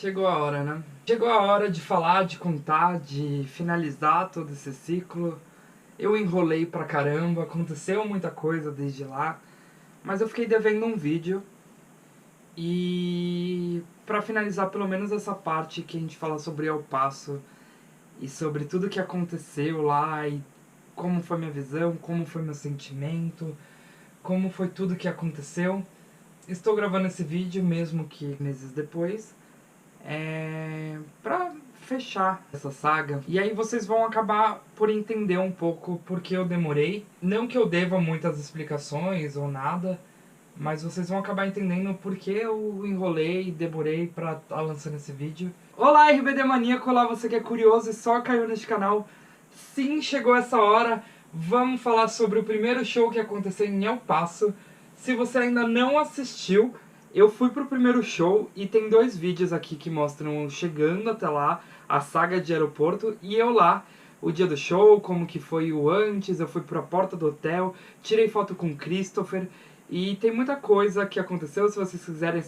Chegou a hora, né? Chegou a hora de falar, de contar, de finalizar todo esse ciclo. Eu enrolei pra caramba, aconteceu muita coisa desde lá, mas eu fiquei devendo um vídeo. E pra finalizar pelo menos essa parte que a gente fala sobre El Paso e sobre tudo que aconteceu lá e como foi minha visão, como foi meu sentimento, como foi tudo que aconteceu. Estou gravando esse vídeo mesmo que meses depois, pra fechar essa saga. E aí vocês vão acabar por entender um pouco porque eu demorei. Não que eu deva muitas explicações ou nada, mas vocês vão acabar entendendo porque eu enrolei e demorei pra estar lançando esse vídeo. Olá, RBD Maníaco! Olá, você que é curioso e só caiu neste canal. Sim, chegou essa hora. Vamos falar sobre o primeiro show que aconteceu em El Paso. Se você ainda não assistiu, eu fui pro primeiro show e tem 2 vídeos aqui que mostram chegando até lá, a saga de aeroporto, e eu lá, o dia do show, como que foi o antes, eu fui pra porta do hotel, tirei foto com o Christopher, e tem muita coisa que aconteceu. Se vocês quiserem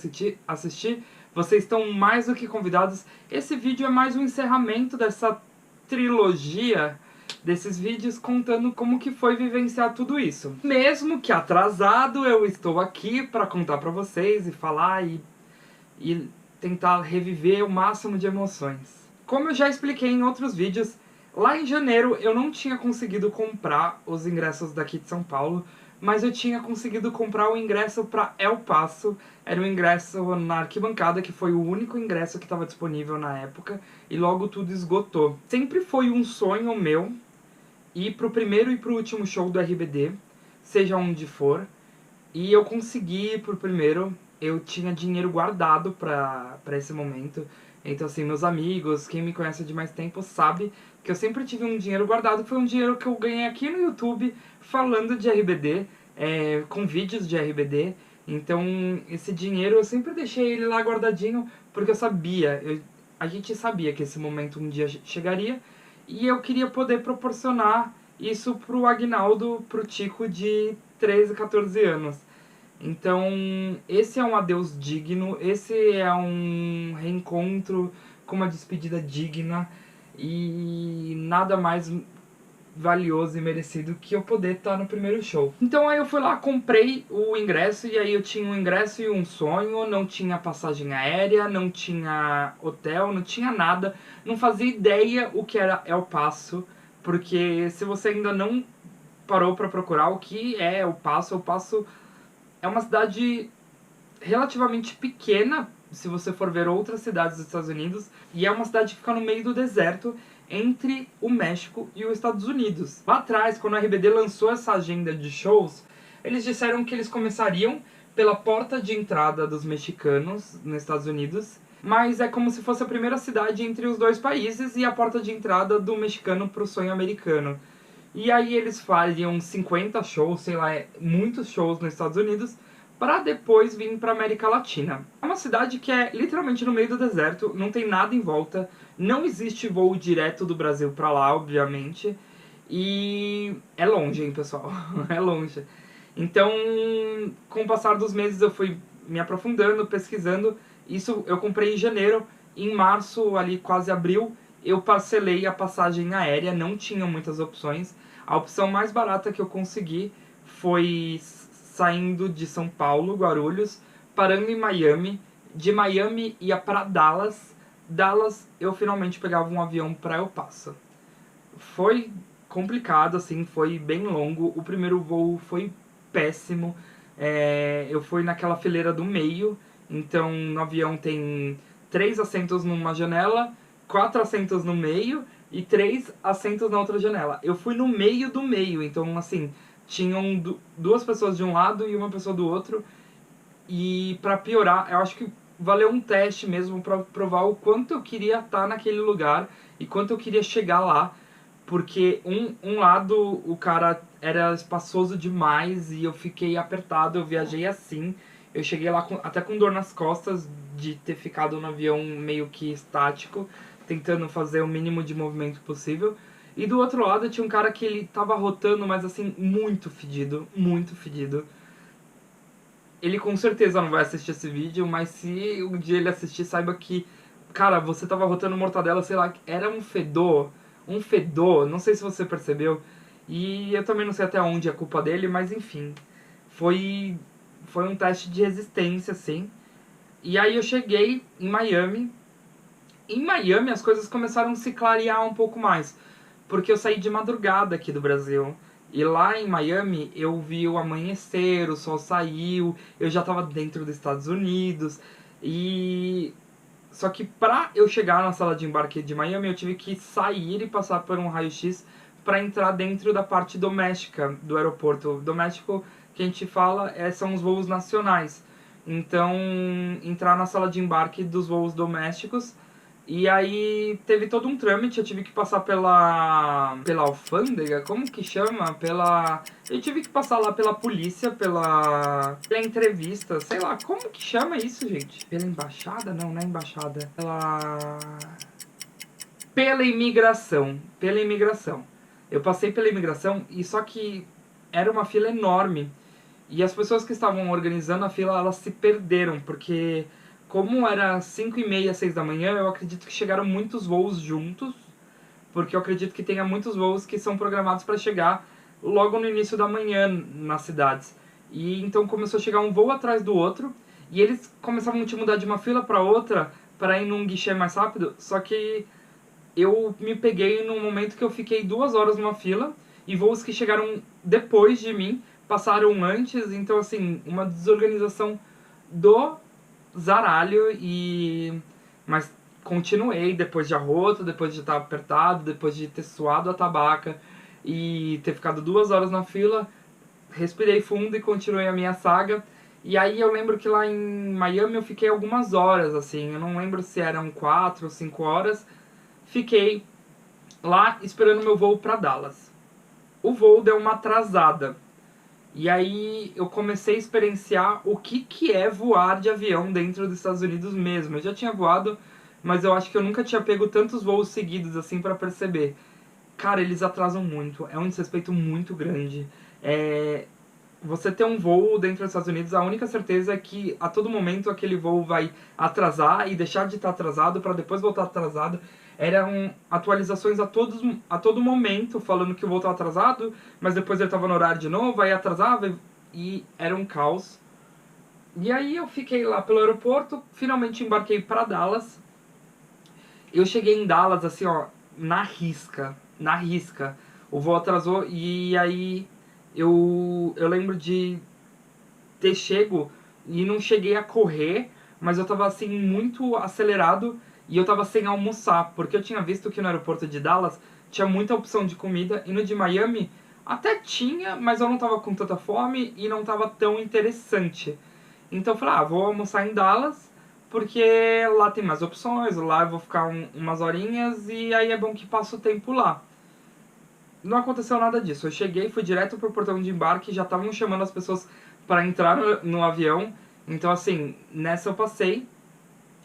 assistir, vocês estão mais do que convidados. Esse vídeo é mais um encerramento dessa trilogia, desses vídeos contando como que foi vivenciar tudo isso. Mesmo que atrasado, eu estou aqui para contar para vocês e falar e tentar reviver o máximo de emoções. Como eu já expliquei em outros vídeos, lá em janeiro eu não tinha conseguido comprar os ingressos daqui de São Paulo, mas eu tinha conseguido comprar o ingresso para El Paso. Era um ingresso na arquibancada, que foi o único ingresso que estava disponível na época, e logo tudo esgotou. Sempre foi um sonho meu ir pro primeiro e pro último show do RBD, seja onde for, e eu consegui ir pro primeiro. Eu tinha dinheiro guardado pra esse momento. Então, assim, meus amigos, quem me conhece de mais tempo sabe que eu sempre tive um dinheiro guardado. Foi um dinheiro que eu ganhei aqui no YouTube falando de RBD, com vídeos de RBD. Então, esse dinheiro eu sempre deixei ele lá guardadinho, porque eu sabia, a gente sabia que esse momento um dia chegaria, e eu queria poder proporcionar isso pro Aguinaldo, pro Tico de 13, 14 anos. Então, esse é um adeus digno, esse é um reencontro com uma despedida digna, e nada mais valioso e merecido que eu poder estar no primeiro show. Então aí eu fui lá, comprei o ingresso, e aí eu tinha um ingresso e um sonho, não tinha passagem aérea, não tinha hotel, não tinha nada, não fazia ideia o que era El Paso, porque se você ainda não parou para procurar o que é El Paso é uma cidade relativamente pequena, se você for ver outras cidades dos Estados Unidos, e é uma cidade que fica no meio do deserto, entre o México e os Estados Unidos. Lá atrás, quando a RBD lançou essa agenda de shows, eles disseram que eles começariam pela porta de entrada dos mexicanos nos Estados Unidos, mas é como se fosse a primeira cidade entre os dois países e a porta de entrada do mexicano pro sonho americano. E aí eles fariam 50 shows, sei lá, muitos shows nos Estados Unidos, para depois vir para América Latina. É uma cidade que é literalmente no meio do deserto, não tem nada em volta, não existe voo direto do Brasil para lá, obviamente, e é longe, hein, pessoal, é longe. Então, com o passar dos meses eu fui me aprofundando, pesquisando. Isso eu comprei em janeiro, em março, ali quase abril, eu parcelei a passagem aérea, não tinha muitas opções. A opção mais barata que eu consegui foi saindo de São Paulo, Guarulhos, parando em Miami. De Miami ia para Dallas. Dallas eu finalmente pegava um avião para El Paso. Foi complicado, assim, foi bem longo. O primeiro voo foi péssimo. Eu fui naquela fileira do meio, então no avião tem 3 assentos numa janela, 4 assentos no meio e 3 assentos na outra janela. Eu fui no meio do meio, então assim, tinham 2 pessoas de um lado e uma pessoa do outro. E pra piorar, eu acho que valeu um teste mesmo pra provar o quanto eu queria estar naquele lugar e quanto eu queria chegar lá. Porque um lado o cara era espaçoso demais e eu fiquei apertado, eu viajei assim. Eu cheguei lá até com dor nas costas de ter ficado no avião meio que estático, tentando fazer o mínimo de movimento possível. E do outro lado tinha um cara que ele tava rotando, mas assim, muito fedido, muito fedido. Ele com certeza não vai assistir esse vídeo, mas se um dia ele assistir, saiba que Cara, você tava rotando mortadela, sei lá, era um fedor, não sei se você percebeu. E eu também não sei até onde é culpa dele, mas enfim. Foi, foi um teste de resistência, assim. E aí eu cheguei em Miami. Em Miami as coisas começaram a se clarear um pouco mais. Porque eu saí de madrugada aqui do Brasil. E lá em Miami eu vi o amanhecer, o sol saiu, eu já tava dentro dos Estados Unidos. E só que pra eu chegar na sala de embarque de Miami, eu tive que sair e passar por um raio-x para entrar dentro da parte doméstica do aeroporto. Doméstico que a gente fala são os voos nacionais. Então, entrar na sala de embarque dos voos domésticos. E aí teve todo um trâmite, eu tive que passar pela alfândega, como que chama? Eu tive que passar lá pela polícia, pela entrevista, sei lá, como que chama isso, gente? Pela embaixada? Não, não é embaixada. Pela imigração. Pela imigração. Eu passei pela imigração e só que era uma fila enorme. E as pessoas que estavam organizando a fila, elas se perderam, porque como era 5h30, 6 da manhã, eu acredito que chegaram muitos voos juntos, porque eu acredito que tenha muitos voos que são programados para chegar logo no início da manhã nas cidades. E então começou a chegar um voo atrás do outro, e eles começavam a te mudar de uma fila para outra para ir num guichê mais rápido, só que eu me peguei num momento que eu fiquei 2 horas numa fila, e voos que chegaram depois de mim passaram antes, então assim, uma desorganização do zaralho. Mas continuei depois de arroto, depois de estar apertado, depois de ter suado a tabaca e ter ficado 2 horas na fila, respirei fundo e continuei a minha saga. E aí eu lembro que lá em Miami eu fiquei algumas horas, assim, eu não lembro se eram 4 ou 5 horas, fiquei lá esperando meu voo para Dallas. O voo deu uma atrasada. E aí eu comecei a experienciar o que é voar de avião dentro dos Estados Unidos mesmo. Eu já tinha voado, mas eu acho que eu nunca tinha pego tantos voos seguidos assim para perceber. Cara, eles atrasam muito, é um desrespeito muito grande. Você ter um voo dentro dos Estados Unidos, a única certeza é que a todo momento aquele voo vai atrasar e deixar de estar atrasado para depois voltar atrasado. Eram atualizações a todo momento falando que o voo estava atrasado, mas depois ele estava no horário de novo, aí atrasava e era um caos. E aí eu fiquei lá pelo aeroporto, finalmente embarquei para Dallas. Eu cheguei em Dallas assim, ó, na risca, na risca. O voo atrasou e aí eu lembro de ter chego e não cheguei a correr, mas eu tava assim muito acelerado e eu tava sem almoçar, porque eu tinha visto que no aeroporto de Dallas tinha muita opção de comida e no de Miami até tinha, mas eu não tava com tanta fome e não tava tão interessante. Então eu falei, vou almoçar em Dallas, porque lá tem mais opções, lá eu vou ficar umas horinhas e aí é bom que passo o tempo lá. Não aconteceu nada disso. Eu cheguei, fui direto pro portão de embarque, já estavam chamando as pessoas para entrar no avião. Então, assim, nessa eu passei.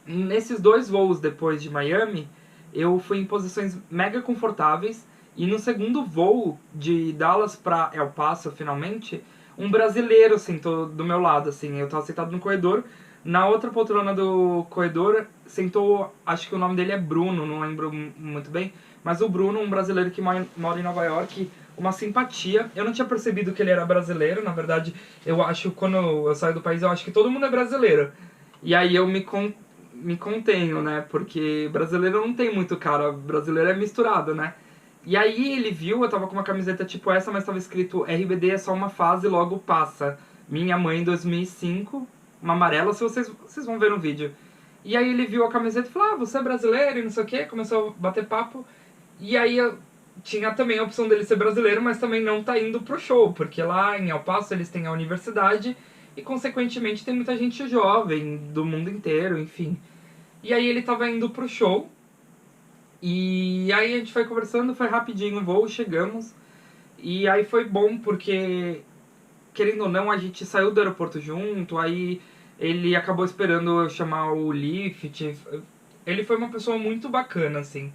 Nesses 2 voos depois de Miami, eu fui em posições mega confortáveis. E no segundo voo de Dallas para El Paso, finalmente, um brasileiro sentou do meu lado, assim. Eu tava sentado no corredor. Na outra poltrona do corredor sentou, acho que o nome dele é Bruno, não lembro muito bem. Mas o Bruno, um brasileiro que mora em Nova York, uma simpatia. Eu não tinha percebido que ele era brasileiro, na verdade, eu acho, quando eu saio do país, eu acho que todo mundo é brasileiro. E aí eu me contenho, né? Porque brasileiro não tem muito cara, brasileiro é misturado, né? E aí ele viu, eu tava com uma camiseta tipo essa, mas tava escrito RBD é só uma fase, logo passa. Minha mãe, 2005, uma amarela, se vocês vão ver no vídeo. E aí ele viu a camiseta e falou, você é brasileiro e não sei o que, começou a bater papo. E aí tinha também a opção dele ser brasileiro, mas também não tá indo pro show, porque lá em El Paso eles têm a universidade e consequentemente tem muita gente jovem do mundo inteiro, enfim. E aí ele tava indo pro show, e aí a gente foi conversando, foi rapidinho o voo, chegamos, e aí foi bom porque, querendo ou não, a gente saiu do aeroporto junto, aí ele acabou esperando eu chamar o Lyft. Ele foi uma pessoa muito bacana, assim.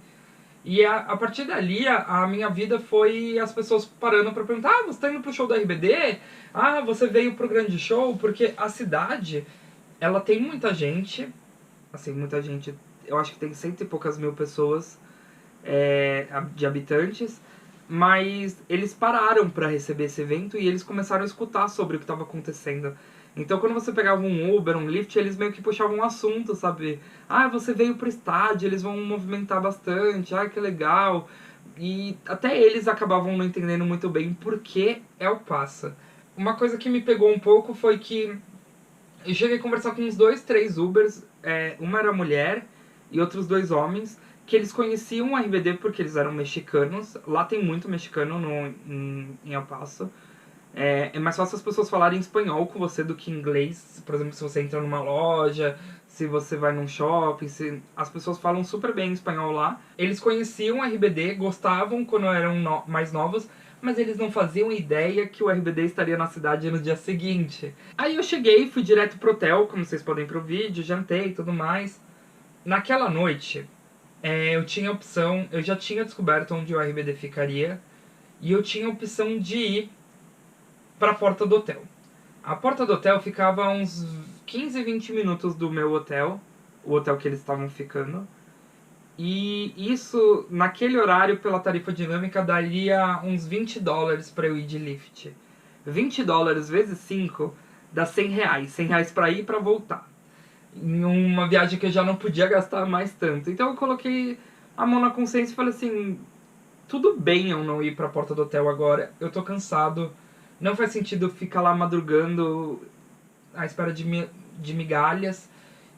E a partir dali, a minha vida foi as pessoas parando pra perguntar, você tá indo pro show da RBD? Você veio pro grande show? Porque a cidade, ela tem muita gente, assim, muita gente, eu acho que tem 100 e poucas mil pessoas de habitantes, mas eles pararam para receber esse evento e eles começaram a escutar sobre o que estava acontecendo. Então quando você pegava um Uber, um Lyft, eles meio que puxavam um assunto, sabe? Ah, você veio pro estádio, eles vão movimentar bastante, ah, que legal. E até eles acabavam não entendendo muito bem por que El Paso. Uma coisa que me pegou um pouco foi que eu cheguei a conversar com uns 2, 3 Ubers, uma era mulher e outros 2 homens, que eles conheciam o RBD porque eles eram mexicanos. Lá tem muito mexicano em El Paso. É mais fácil as pessoas falarem espanhol com você do que inglês. Por exemplo, se você entra numa loja, se você vai num shopping, as pessoas falam super bem espanhol lá. Eles conheciam o RBD, gostavam quando eram mais novos, mas eles não faziam ideia que o RBD estaria na cidade no dia seguinte. Aí eu cheguei, fui direto pro hotel, como vocês podem ver pro vídeo, jantei e tudo mais. Naquela noite, eu tinha a opção, eu já tinha descoberto onde o RBD ficaria, e eu tinha a opção de ir para a porta do hotel. A porta do hotel ficava a uns 15, 20 minutos do meu hotel, o hotel que eles estavam ficando. E isso, naquele horário, pela tarifa dinâmica, daria uns $20 para eu ir de Lyft. $20 vezes 5 dá R$100. R$100 para ir e para voltar. Em uma viagem que eu já não podia gastar mais tanto. Então eu coloquei a mão na consciência e falei assim, tudo bem eu não ir para a porta do hotel agora, eu tô cansado. Não faz sentido ficar lá madrugando à espera de migalhas.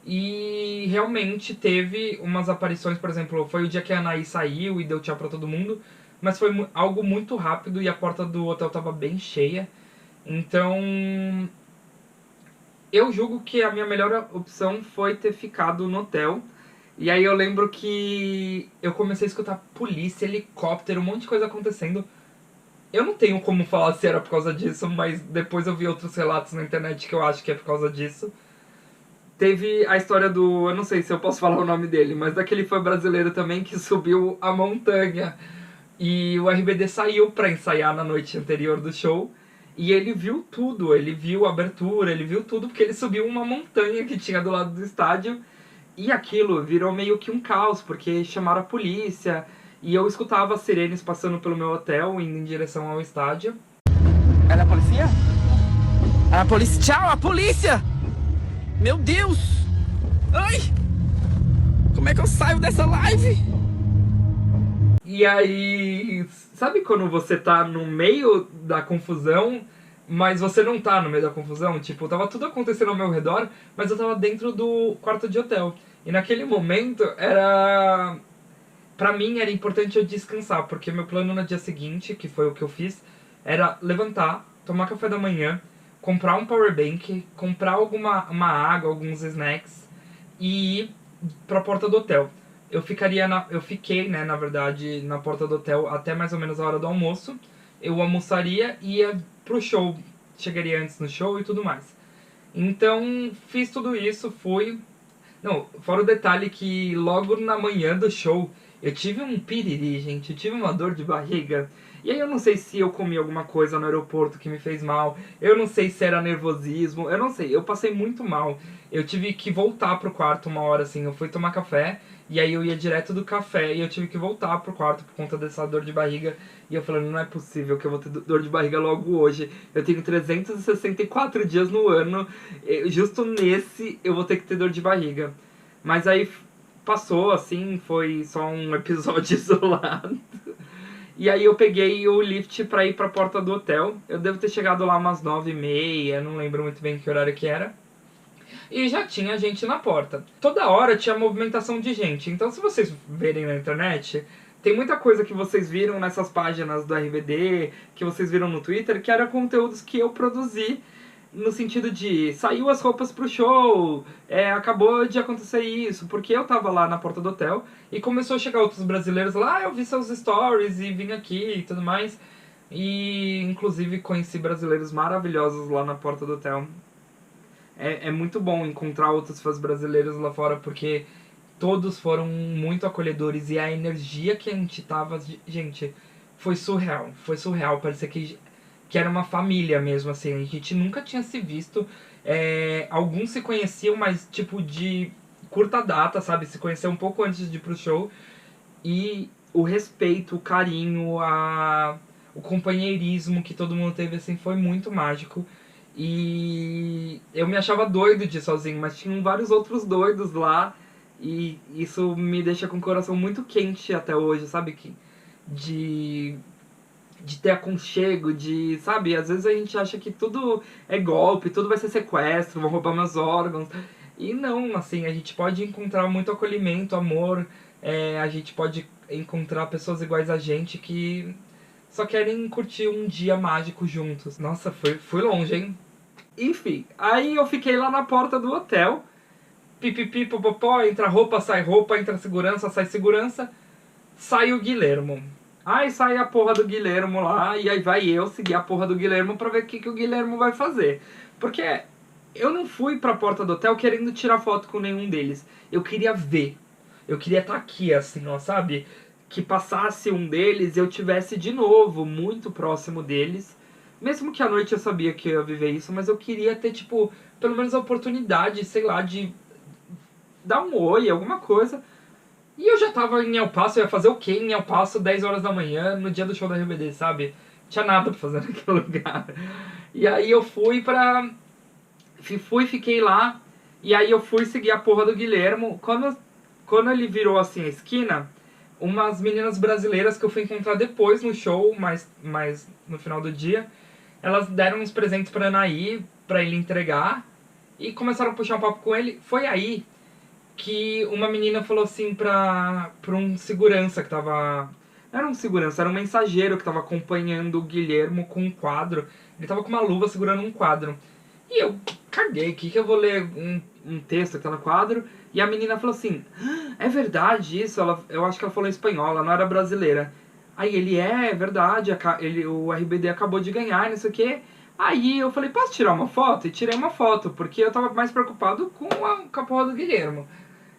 E realmente teve umas aparições, por exemplo, foi o dia que a Anaí saiu e deu tchau pra todo mundo, mas foi algo muito rápido e a porta do hotel tava bem cheia. Então, eu julgo que a minha melhor opção foi ter ficado no hotel. E aí eu lembro que eu comecei a escutar polícia, helicóptero, um monte de coisa acontecendo. Eu não tenho como falar se era por causa disso, mas depois eu vi outros relatos na internet que eu acho que é por causa disso. Teve a história do... eu não sei se eu posso falar o nome dele, mas daquele fã brasileiro também que subiu a montanha. E o RBD saiu pra ensaiar na noite anterior do show. E ele viu tudo, ele viu a abertura, ele viu tudo, porque ele subiu uma montanha que tinha do lado do estádio. E aquilo virou meio que um caos, porque chamaram a polícia. E eu escutava as sirenes passando pelo meu hotel, indo em direção ao estádio. É a polícia? A polícia! Tchau, a polícia! Meu Deus! Ai! Como é que eu saio dessa live? E aí, sabe quando você tá no meio da confusão, mas você não tá no meio da confusão? Tipo, tava tudo acontecendo ao meu redor, mas eu tava dentro do quarto de hotel. E naquele momento, pra mim era importante eu descansar, porque meu plano no dia seguinte, que foi o que eu fiz, era levantar, tomar café da manhã, comprar um powerbank, comprar uma água, alguns snacks e ir pra porta do hotel. Eu fiquei, né, na verdade, na porta do hotel até mais ou menos a hora do almoço. Eu almoçaria e ia pro show. Chegaria antes no show e tudo mais. Então, fiz tudo isso, fui. Não, fora o detalhe que logo na manhã do show eu tive um piriri, gente. Eu tive uma dor de barriga. E aí eu não sei se eu comi alguma coisa no aeroporto que me fez mal. Eu não sei se era nervosismo. Eu não sei. Eu passei muito mal. Eu tive que voltar pro quarto uma hora, assim. Eu fui tomar café. E aí eu ia direto do café. E eu tive que voltar pro quarto por conta dessa dor de barriga. E eu falando, não é possível que eu vou ter dor de barriga logo hoje. Eu tenho 364 dias no ano. Justo nesse eu vou ter que ter dor de barriga. Mas aí passou, assim, foi só um episódio isolado. E aí eu peguei o lift pra ir pra porta do hotel. Eu devo ter chegado lá umas 9h30, não lembro muito bem que horário que era. E já tinha gente na porta. Toda hora tinha movimentação de gente. Então se vocês verem na internet, tem muita coisa que vocês viram nessas páginas do RBD, que vocês viram no Twitter, que eram conteúdos que eu produzi no sentido de saiu as roupas pro show, acabou de acontecer isso, porque eu tava lá na porta do hotel e começou a chegar outros brasileiros lá, eu vi seus stories e vim aqui e tudo mais. E inclusive conheci brasileiros maravilhosos lá na porta do hotel. É muito bom encontrar outros fãs brasileiros lá fora, porque todos foram muito acolhedores e a energia que a gente tava, gente, foi surreal, parecia que era uma família mesmo, assim, a gente nunca tinha se visto, alguns se conheciam, mas tipo curta data, sabe? Se conhecer um pouco antes de ir pro show. E o respeito, o carinho, o companheirismo que todo mundo teve, assim, foi muito mágico. E eu me achava doido de ir sozinho, mas tinham vários outros doidos lá. E isso me deixa com o coração muito quente até hoje, sabe? De, de ter aconchego, sabe? Às vezes a gente acha que tudo é golpe, tudo vai ser sequestro, vão roubar meus órgãos. E não, assim, a gente pode encontrar muito acolhimento, amor, a gente pode encontrar pessoas iguais a gente que só querem curtir um dia mágico juntos. Nossa, fui longe, hein? Enfim, aí eu fiquei lá na porta do hotel, pipipi, popopó, entra roupa, entra segurança, sai segurança, sai o Guilhermo. Aí sai a porra do Guilhermo lá, e aí vai eu seguir a porra do Guilhermo pra ver o que o Guilhermo vai fazer. Porque eu não fui pra porta do hotel querendo tirar foto com nenhum deles. Eu queria ver. Eu queria estar aqui, assim, ó, sabe? Que passasse um deles e eu tivesse de novo muito próximo deles. Mesmo que à noite eu sabia que eu ia viver isso, mas eu queria ter, tipo, pelo menos a oportunidade, sei lá, de dar um oi, alguma coisa. E eu já tava em El Paso, eu ia fazer o quê em El Paso, 10 horas da manhã, no dia do show da RBD, sabe? Não tinha nada pra fazer naquele lugar. E aí eu fiquei lá, e aí eu fui seguir a porra do Guilhermo. Quando ele virou assim a esquina, umas meninas brasileiras que eu fui encontrar depois no show, mas no final do dia, elas deram uns presentes pra Anaí, pra ele entregar, e começaram a puxar um papo com ele. Foi aí que uma menina falou assim pra um segurança que tava... Não era um segurança, era um mensageiro que tava acompanhando o Guilhermo com um quadro. Ele tava com uma luva segurando um quadro. E eu caguei, que eu vou ler um texto que tá no quadro? E a menina falou assim, é verdade isso? Eu acho que ela falou em espanhol, ela não era brasileira. Aí ele, é verdade, o RBD acabou de ganhar, não sei o quê. Aí eu falei, posso tirar uma foto? E tirei uma foto, porque eu tava mais preocupado com a porra do Guilhermo.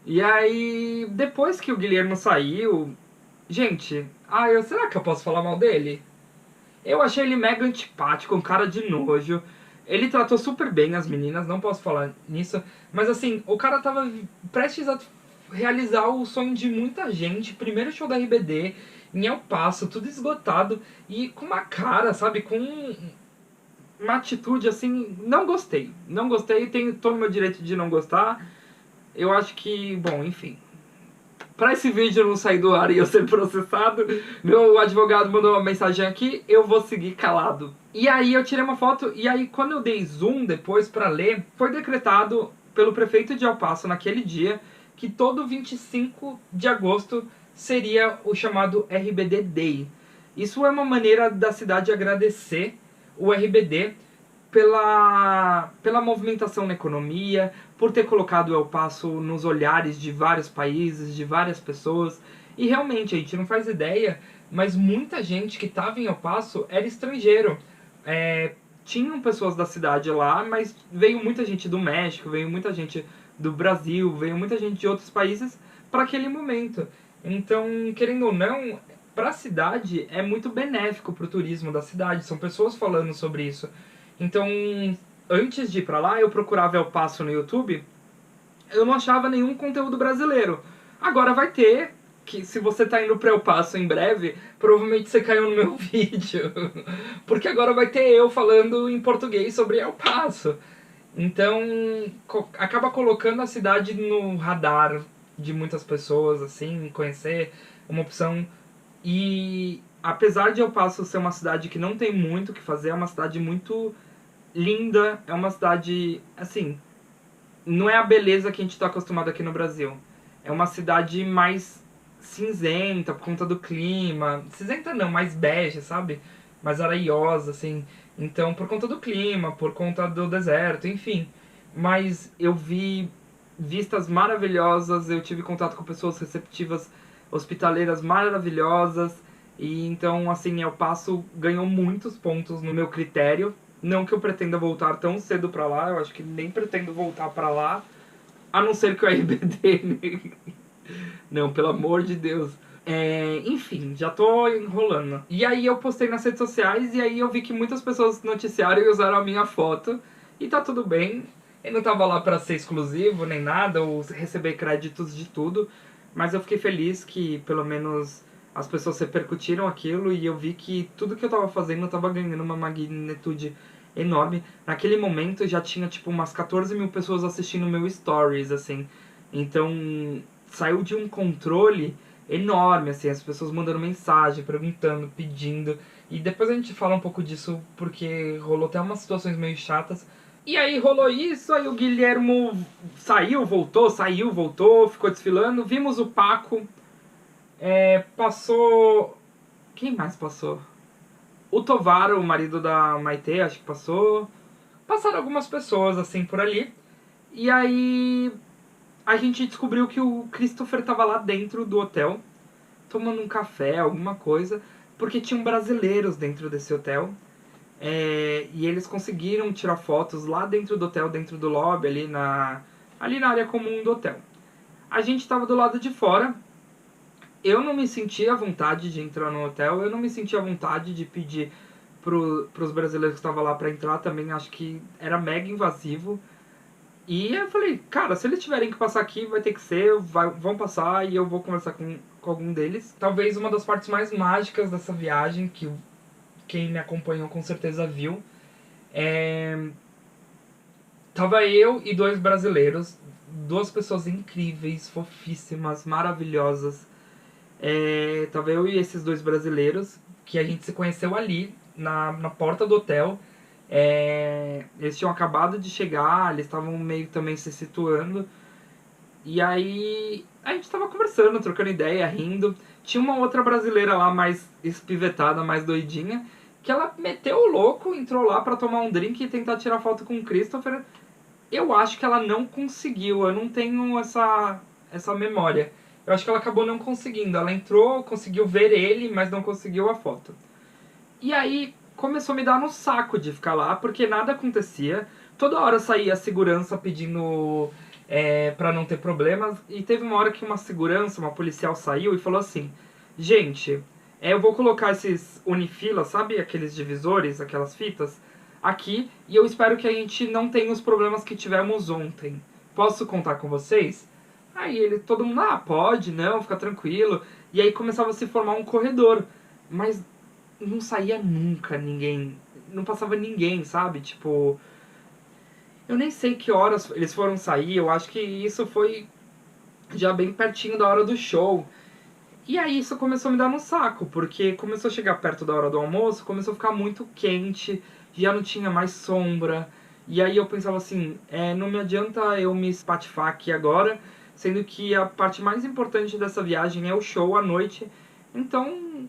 E aí, depois que o Guilhermo saiu... Gente, será que eu posso falar mal dele? Eu achei ele mega antipático, um cara de nojo. Ele tratou super bem as meninas, não posso falar nisso. Mas assim, o cara tava prestes a realizar o sonho de muita gente. Primeiro show da RBD, em El Paso, tudo esgotado. E com uma cara, sabe, com uma atitude assim... Não gostei, tô no meu direito de não gostar. Eu acho que, bom, enfim... Pra esse vídeo não sair do ar e eu ser processado, meu advogado mandou uma mensagem aqui, eu vou seguir calado. E aí eu tirei uma foto, e aí quando eu dei zoom depois pra ler, foi decretado pelo prefeito de El Paso naquele dia que todo 25 de agosto seria o chamado RBD Day. Isso é uma maneira da cidade agradecer o RBD pela movimentação na economia, por ter colocado o El Paso nos olhares de vários países, de várias pessoas. E realmente, a gente não faz ideia, mas muita gente que estava em El Paso era estrangeiro. Tinham pessoas da cidade lá, mas veio muita gente do México, veio muita gente do Brasil, veio muita gente de outros países para aquele momento. Então, querendo ou não, para a cidade é muito benéfico para o turismo da cidade, são pessoas falando sobre isso. Então, antes de ir pra lá, eu procurava El Paso no YouTube, eu não achava nenhum conteúdo brasileiro. Agora vai ter, que se você tá indo pra El Paso em breve, provavelmente você caiu no meu vídeo. Porque agora vai ter eu falando em português sobre El Paso. Então, acaba colocando a cidade no radar de muitas pessoas, assim, conhecer uma opção. E apesar de El Paso ser uma cidade que não tem muito o que fazer, é uma cidade muito... linda, é uma cidade, assim, não é a beleza que a gente está acostumado aqui no Brasil. É uma cidade mais cinzenta por conta do clima. Cinzenta não, mais bege, sabe? Mais araiosa, assim. Então, por conta do clima, por conta do deserto, enfim. Mas eu vi vistas maravilhosas, eu tive contato com pessoas receptivas, hospitaleiras maravilhosas. E então, assim, El Paso ganhou muitos pontos no meu critério. Não que eu pretenda voltar tão cedo pra lá, eu acho que nem pretendo voltar pra lá, a não ser que o RBD... Não, pelo amor de Deus. Enfim, já tô enrolando. E aí eu postei nas redes sociais e aí eu vi que muitas pessoas noticiaram e usaram a minha foto. E tá tudo bem. Ele não tava lá pra ser exclusivo nem nada, ou receber créditos de tudo, mas eu fiquei feliz que pelo menos as pessoas repercutiram aquilo e eu vi que tudo que eu tava fazendo tava ganhando uma magnitude enorme. Naquele momento já tinha tipo umas 14 mil pessoas assistindo meu stories, assim. Então saiu de um controle enorme, assim, as pessoas mandando mensagem, perguntando, pedindo. E depois a gente fala um pouco disso porque rolou até umas situações meio chatas. E aí rolou isso, aí o Guilhermo saiu, voltou, ficou desfilando. Vimos o Paco, passou... Quem mais passou? O Tovar, o marido da Maitê, acho que passou. Passaram algumas pessoas, assim, por ali. E aí a gente descobriu que o Christopher tava lá dentro do hotel, tomando um café, alguma coisa, porque tinham brasileiros dentro desse hotel. E eles conseguiram tirar fotos lá dentro do hotel, dentro do lobby, ali na área comum do hotel. A gente tava do lado de fora. Eu não me sentia à vontade de entrar no hotel, eu não me sentia à vontade de pedir pros brasileiros que estavam lá pra entrar também, acho que era mega invasivo. E eu falei, cara, se eles tiverem que passar aqui, vai ter que ser, vão passar e eu vou conversar com algum deles. Talvez uma das partes mais mágicas dessa viagem, que quem me acompanhou com certeza viu, tava eu e 2 brasileiros, 2 pessoas incríveis, fofíssimas, maravilhosas. Tava eu e esses 2 brasileiros, que a gente se conheceu ali, na porta do hotel. Eles tinham acabado de chegar, eles estavam meio também se situando. E aí a gente tava conversando, trocando ideia, rindo. Tinha uma outra brasileira lá mais espivetada, mais doidinha, que ela meteu o louco, entrou lá pra tomar um drink e tentar tirar foto com o Christopher. Eu acho que ela não conseguiu, eu não tenho essa memória. Eu acho que ela acabou não conseguindo. Ela entrou, conseguiu ver ele, mas não conseguiu a foto. E aí começou a me dar no saco de ficar lá, porque nada acontecia. Toda hora saía a segurança pedindo pra não ter problemas. E teve uma hora que uma segurança, uma policial saiu e falou assim: gente, eu vou colocar esses unifilas, sabe aqueles divisores, aquelas fitas, aqui, e eu espero que a gente não tenha os problemas que tivemos ontem. Posso contar com vocês? Aí todo mundo, pode, não, fica tranquilo. E aí começava a se formar um corredor. Mas não saía nunca ninguém. Não passava ninguém, sabe? Tipo, eu nem sei que horas eles foram sair. Eu acho que isso foi já bem pertinho da hora do show. E aí isso começou a me dar no saco, porque começou a chegar perto da hora do almoço, começou a ficar muito quente, já não tinha mais sombra. E aí eu pensava assim, não me adianta eu me espatifar aqui agora, sendo que a parte mais importante dessa viagem é o show à noite. Então,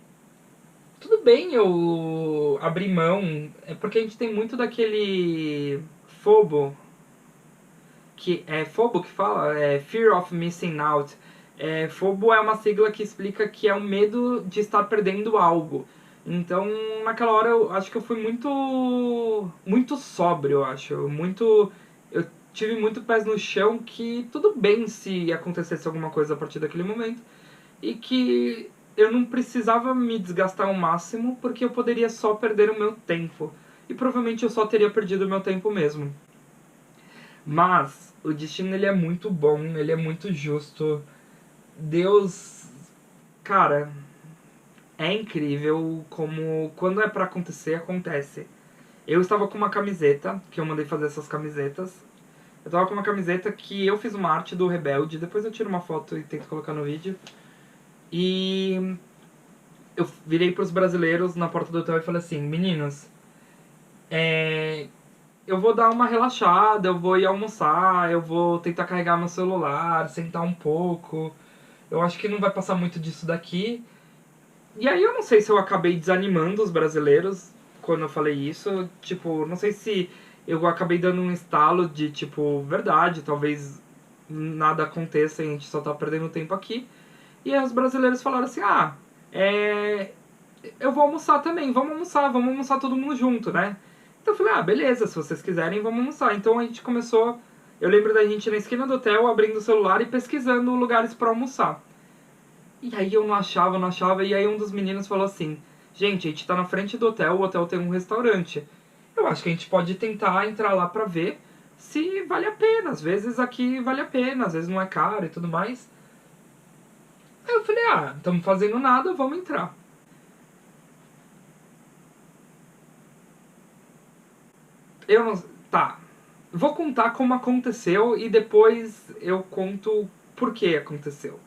tudo bem eu abrir mão, porque a gente tem muito daquele FOBO, que é FOBO que fala, Fear of Missing Out. FOBO é uma sigla que explica que é o medo de estar perdendo algo. Então, naquela hora, eu acho que eu fui muito sóbrio, eu acho. Eu tive muito pés no chão, que tudo bem se acontecesse alguma coisa a partir daquele momento. E que eu não precisava me desgastar ao máximo, porque eu poderia só perder o meu tempo. E provavelmente eu só teria perdido o meu tempo mesmo. Mas o destino, ele é muito bom, ele é muito justo. Deus, cara, é incrível como quando é pra acontecer, acontece. Eu estava com uma camiseta, que eu mandei fazer essas camisetas. Eu tava com uma camiseta que eu fiz uma arte do Rebelde, depois eu tiro uma foto e tento colocar no vídeo. E eu virei pros brasileiros na porta do hotel e falei assim: meninos, eu vou dar uma relaxada, eu vou ir almoçar, eu vou tentar carregar meu celular, sentar um pouco. Eu acho que não vai passar muito disso daqui. E aí eu não sei se eu acabei desanimando os brasileiros quando eu falei isso. Tipo, não sei se eu acabei dando um estalo de, tipo, verdade, talvez nada aconteça e a gente só tá perdendo tempo aqui. E aí os brasileiros falaram assim, eu vou almoçar também, vamos almoçar todo mundo junto, né? Então eu falei, beleza, se vocês quiserem, vamos almoçar. Então a gente começou, eu lembro da gente na esquina do hotel, abrindo o celular e pesquisando lugares pra almoçar. E aí eu não achava, e aí um dos meninos falou assim, gente, a gente tá na frente do hotel, o hotel tem um restaurante. Eu acho que a gente pode tentar entrar lá pra ver se vale a pena. Às vezes aqui vale a pena, às vezes não é caro e tudo mais. Aí eu falei, não estamos fazendo nada, vamos entrar. Eu não... Tá. Vou contar como aconteceu e depois eu conto por que aconteceu.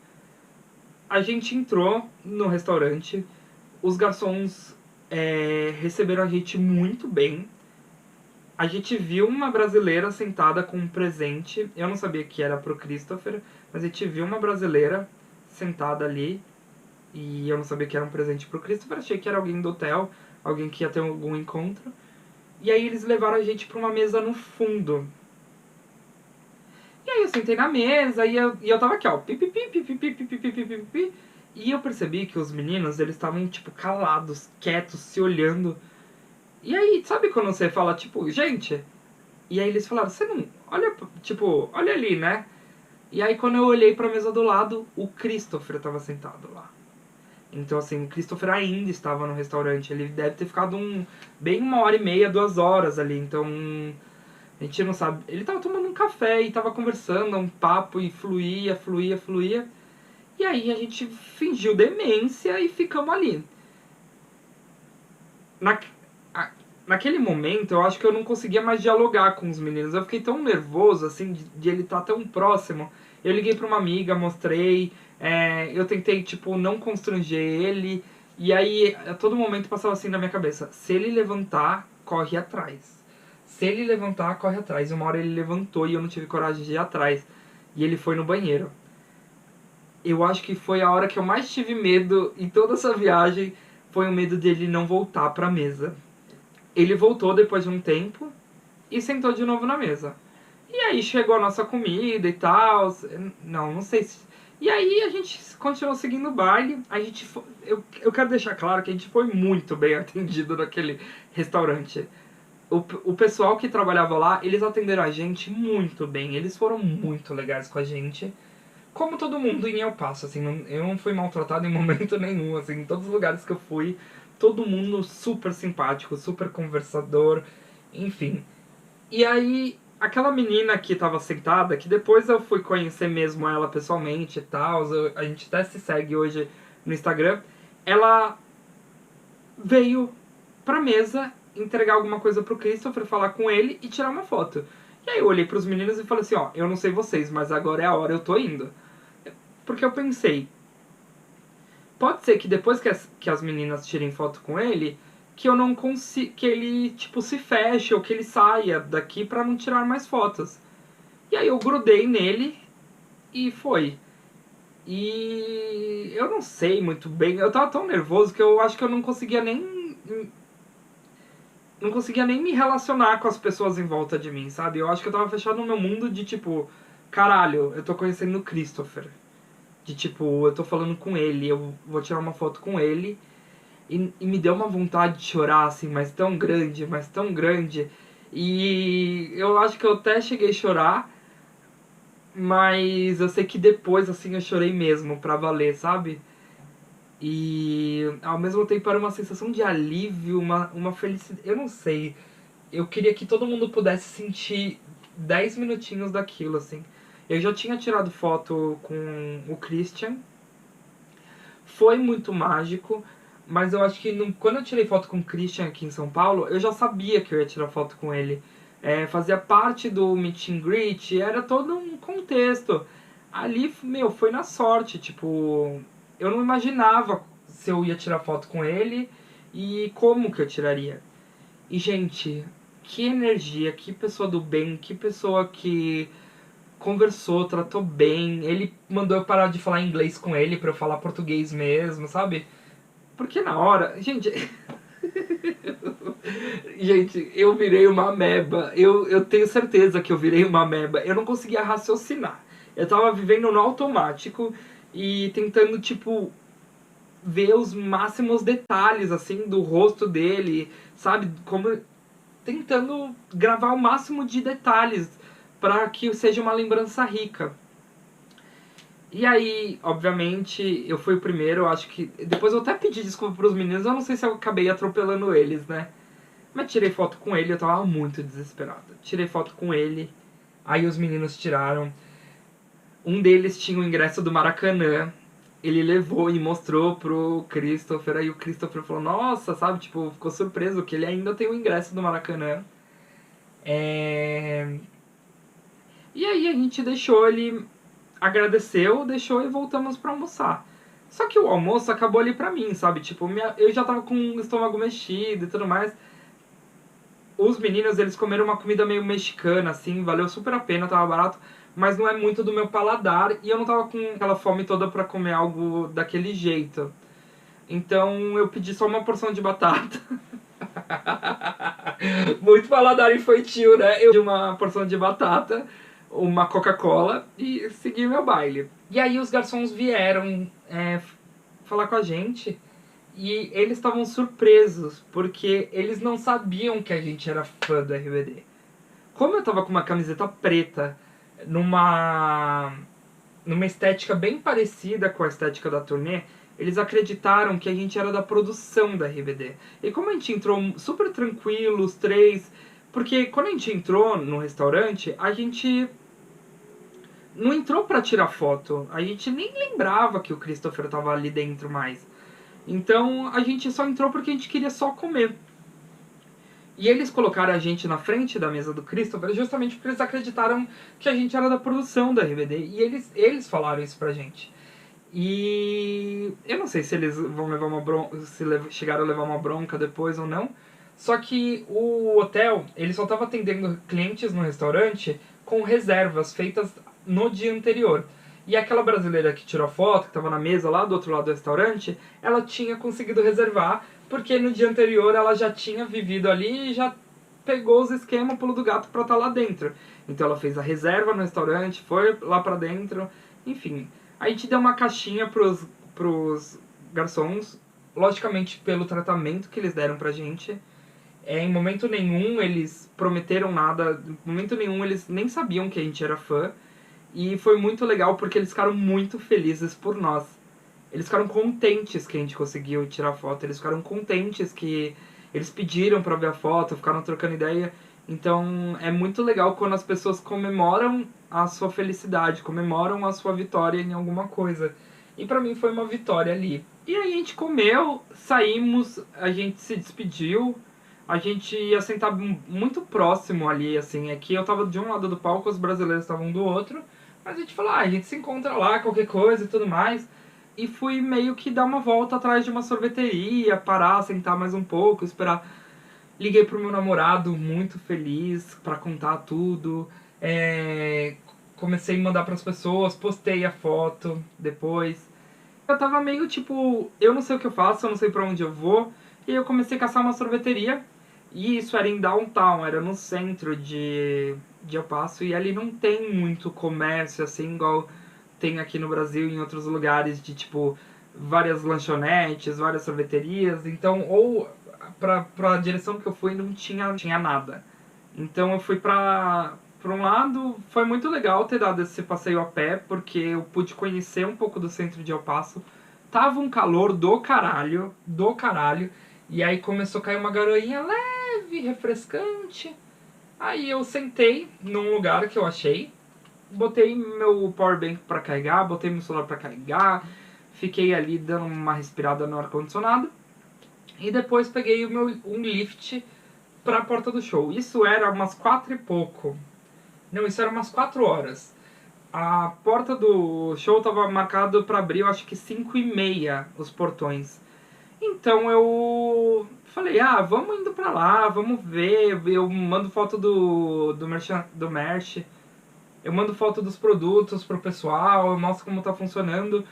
A gente entrou no restaurante, os garçons receberam a gente muito bem. A gente viu uma brasileira sentada com um presente. Eu não sabia que era pro Christopher, mas a gente viu uma brasileira sentada ali. E eu não sabia que era um presente pro Christopher. Achei que era alguém do hotel, alguém que ia ter algum encontro. E aí eles levaram a gente pra uma mesa no fundo. E aí eu sentei na mesa e eu tava aqui, ó. Pipipi, pipipi, pipipi, pipipi. E eu percebi que os meninos, eles estavam, tipo, calados, quietos, se olhando. E aí, sabe quando você fala, tipo, gente... E aí eles falaram, você não... Olha, tipo, olha ali, né? E aí quando eu olhei pra mesa do lado, o Christopher tava sentado lá. Então, assim, o Christopher ainda estava no restaurante. Ele deve ter ficado bem 1h30, 2 horas ali. Então, a gente não sabe. Ele tava tomando um café e tava conversando, um papo, e fluía. E aí a gente fingiu demência e ficamos ali. Naquele momento, eu acho que eu não conseguia mais dialogar com os meninos. Eu fiquei tão nervoso, assim, de ele estar tão próximo. Eu liguei pra uma amiga, mostrei... eu tentei, tipo, não constranger ele. E aí, a todo momento passava assim na minha cabeça. Se ele levantar, corre atrás. Se ele levantar, corre atrás. E uma hora ele levantou e eu não tive coragem de ir atrás. E ele foi no banheiro. Eu acho que foi a hora que eu mais tive medo em toda essa viagem. Foi o medo dele não voltar pra mesa. Ele voltou depois de um tempo e sentou de novo na mesa. E aí chegou a nossa comida e tal. Não sei se... E aí a gente continuou seguindo o baile. Eu quero deixar claro que a gente foi muito bem atendido naquele restaurante. O pessoal que trabalhava lá, eles atenderam a gente muito bem. Eles foram muito legais com a gente. Como todo mundo em El Paso, assim, eu não fui maltratado em momento nenhum, assim, em todos os lugares que eu fui, todo mundo super simpático, super conversador, enfim. E aí, aquela menina que tava sentada, que depois eu fui conhecer mesmo ela pessoalmente e tal, a gente até se segue hoje no Instagram, ela veio pra mesa entregar alguma coisa pro Christopher, falar com ele e tirar uma foto. E aí eu olhei pros meninos e falei assim, ó, eu não sei vocês, mas agora é a hora, eu tô indo. Porque eu pensei, pode ser que depois que as meninas tirem foto com ele, que eu não consiga, que ele, tipo, se feche ou que ele saia daqui pra não tirar mais fotos. E aí eu grudei nele e foi. E eu não sei muito bem, eu tava tão nervoso que eu acho que eu não conseguia nem me relacionar com as pessoas em volta de mim, sabe? Eu acho que eu tava fechado no meu mundo de tipo, caralho, eu tô conhecendo o Christopher. De tipo, eu tô falando com ele, eu vou tirar uma foto com ele. E me deu uma vontade de chorar, assim, mas tão grande, mas tão grande. E eu acho que eu até cheguei a chorar, mas eu sei que depois, assim, eu chorei mesmo, pra valer, sabe? E ao mesmo tempo era uma sensação de alívio, uma felicidade. Eu não sei. Eu queria que todo mundo pudesse sentir 10 minutinhos daquilo, assim. Eu já tinha tirado foto com o Christian. Foi muito mágico. Mas eu acho que quando eu tirei foto com o Christian aqui em São Paulo, eu já sabia que eu ia tirar foto com ele. Fazia parte do meet and greet, era todo um contexto. Ali, meu, foi na sorte, tipo... Eu não imaginava se eu ia tirar foto com ele e como que eu tiraria. E, gente, que energia, que pessoa do bem, que pessoa que conversou, tratou bem. Ele mandou eu parar de falar inglês com ele pra eu falar português mesmo, sabe? Porque na hora... Gente... Gente, eu virei uma ameba. Eu tenho certeza que eu virei uma ameba. Eu não conseguia raciocinar. Eu tava vivendo no automático e tentando, tipo, ver os máximos detalhes, assim, do rosto dele, sabe? Como... Tentando gravar o máximo de detalhes para que seja uma lembrança rica. E aí, obviamente, eu fui o primeiro, eu acho que... Depois eu até pedi desculpa pros meninos, eu não sei se eu acabei atropelando eles, né? Mas tirei foto com ele, eu tava muito desesperado. Tirei foto com ele Aí os meninos tiraram. Um deles tinha o ingresso do Maracanã. Ele levou e mostrou pro Christopher. Aí o Christopher falou, nossa, sabe? Tipo, ficou surpreso que ele ainda tem o ingresso do Maracanã. E aí a gente deixou, ele agradeceu, deixou e voltamos pra almoçar. Só que o almoço acabou ali pra mim, sabe? Tipo, eu já tava com o estômago mexido e tudo mais. Os meninos, eles comeram uma comida meio mexicana, assim, valeu super a pena, tava barato, mas não é muito do meu paladar e eu não tava com aquela fome toda pra comer algo daquele jeito. Então eu pedi só uma porção de batata. Muito paladar infantil, né? Eu pedi uma porção de batata, uma Coca-Cola e segui meu baile. E aí os garçons vieram falar com a gente e eles estavam surpresos, porque eles não sabiam que a gente era fã do RBD. Como eu tava com uma camiseta preta, numa estética bem parecida com a estética da turnê, eles acreditaram que a gente era da produção da RBD. E como a gente entrou super tranquilo, os três... Porque quando a gente entrou no restaurante, a gente não entrou pra tirar foto. A gente nem lembrava que o Christopher tava ali dentro mais. Então a gente só entrou porque a gente queria só comer. E eles colocaram a gente na frente da mesa do Christopher justamente porque eles acreditaram que a gente era da produção da RBD. E eles falaram isso pra gente. E eu não sei se eles vão levar uma bronca, se chegaram a levar uma bronca depois ou não. Só que o hotel, ele só estava atendendo clientes no restaurante com reservas feitas no dia anterior. E aquela brasileira que tirou a foto, que estava na mesa lá do outro lado do restaurante, ela tinha conseguido reservar, porque no dia anterior ela já tinha vivido ali e já pegou os esquemas pulo do gato pra estar lá dentro. Então ela fez a reserva no restaurante, foi lá pra dentro, enfim. A gente deu uma caixinha pros garçons, logicamente pelo tratamento que eles deram pra gente. Em momento nenhum eles prometeram nada, em momento nenhum eles nem sabiam que a gente era fã. E foi muito legal porque eles ficaram muito felizes por nós. Eles ficaram contentes que a gente conseguiu tirar foto, eles ficaram contentes que eles pediram pra ver a foto, ficaram trocando ideia. Então é muito legal quando as pessoas comemoram a sua felicidade, comemoram a sua vitória em alguma coisa. E pra mim foi uma vitória ali. E aí a gente comeu, saímos, a gente se despediu, a gente ia sentar muito próximo ali, assim. Aqui eu tava de um lado do palco, os brasileiros estavam do outro. Mas a gente falou, a gente se encontra lá, qualquer coisa e tudo mais. E fui meio que dar uma volta atrás de uma sorveteria, parar, sentar mais um pouco, esperar. Liguei pro meu namorado, muito feliz, pra contar tudo. Comecei a mandar pras pessoas, postei a foto depois. Eu tava meio tipo, eu não sei o que eu faço, eu não sei pra onde eu vou. E eu comecei a caçar uma sorveteria. E isso era em downtown, era no centro de El Paso. E ali não tem muito comércio, assim, igual tem aqui no Brasil e em outros lugares, de tipo, várias lanchonetes, várias sorveterias. Então, ou pra direção que eu fui não tinha nada. Então eu fui por um lado, foi muito legal ter dado esse passeio a pé, porque eu pude conhecer um pouco do centro de El Paso. Tava um calor do caralho, e aí começou a cair uma garoinha leve, refrescante. Aí eu sentei num lugar que eu achei, botei meu powerbank pra carregar, botei meu celular pra carregar, fiquei ali dando uma respirada no ar-condicionado, e depois peguei um lift pra porta do show. Isso era umas 4 e pouco. Não, isso era umas 4 horas. A porta do show tava marcado pra abrir, eu acho que 5h30, os portões. Então eu falei, vamos indo pra lá, vamos ver. Eu mando foto do merch. Eu mando foto dos produtos pro pessoal, eu mostro como tá funcionando.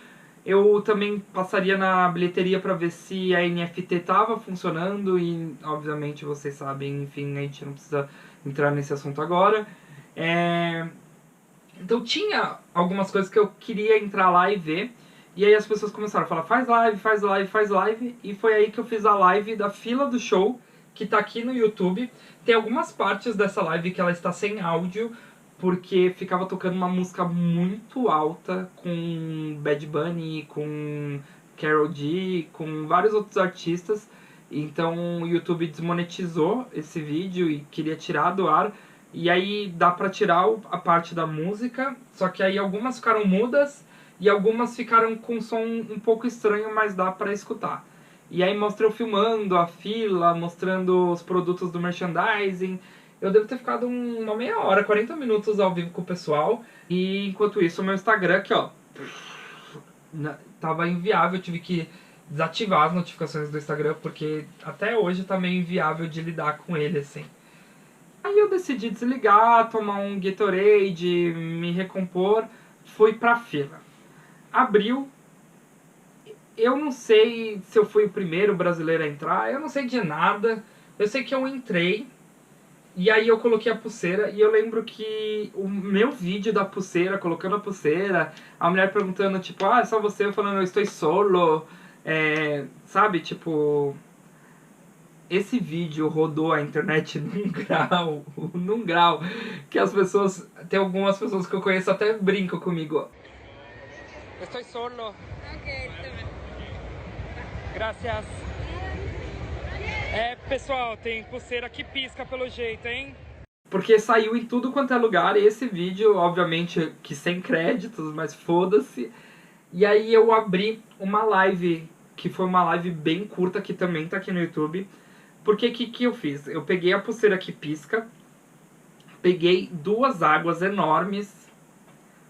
Eu também passaria na bilheteria pra ver se a NFT tava funcionando e, obviamente, vocês sabem, enfim, a gente não precisa entrar nesse assunto agora. Então tinha algumas coisas que eu queria entrar lá e ver. E aí as pessoas começaram a falar, faz live, faz live, faz live. E foi aí que eu fiz a live da fila do show, que tá aqui no YouTube. Tem algumas partes dessa live que ela está sem áudio, porque ficava tocando uma música muito alta com Bad Bunny, com Karol G, com vários outros artistas. Então o YouTube desmonetizou esse vídeo e queria tirar do ar. E aí dá pra tirar a parte da música, só que aí algumas ficaram mudas e algumas ficaram com som um pouco estranho, mas dá pra escutar. E aí mostra eu filmando a fila, mostrando os produtos do merchandising. Eu devo ter ficado uma meia hora, 40 minutos ao vivo com o pessoal. E enquanto isso, o meu Instagram aqui, ó, tava inviável, eu tive que desativar as notificações do Instagram, porque até hoje tá meio inviável de lidar com ele, assim. Aí eu decidi desligar, tomar um Gatorade, me recompor, fui pra fila. Abriu, eu não sei se eu fui o primeiro brasileiro a entrar, eu não sei de nada, eu sei que eu entrei, e aí eu coloquei a pulseira, e eu lembro que o meu vídeo da pulseira, colocando a pulseira, a mulher perguntando, tipo, ah, é só você? Eu falando, eu estou solo, sabe, tipo... Esse vídeo rodou a internet num grau, que as pessoas, tem algumas pessoas que eu conheço até brincam comigo. Estou solo. Ok, gracias. Pessoal, tem pulseira que pisca pelo jeito, hein? Porque saiu em tudo quanto é lugar, e esse vídeo, obviamente, que sem créditos, mas foda-se. E aí eu abri uma live, que foi uma live bem curta, que também tá aqui no YouTube. Porque que eu fiz? Eu peguei a pulseira que pisca, peguei 2 águas enormes.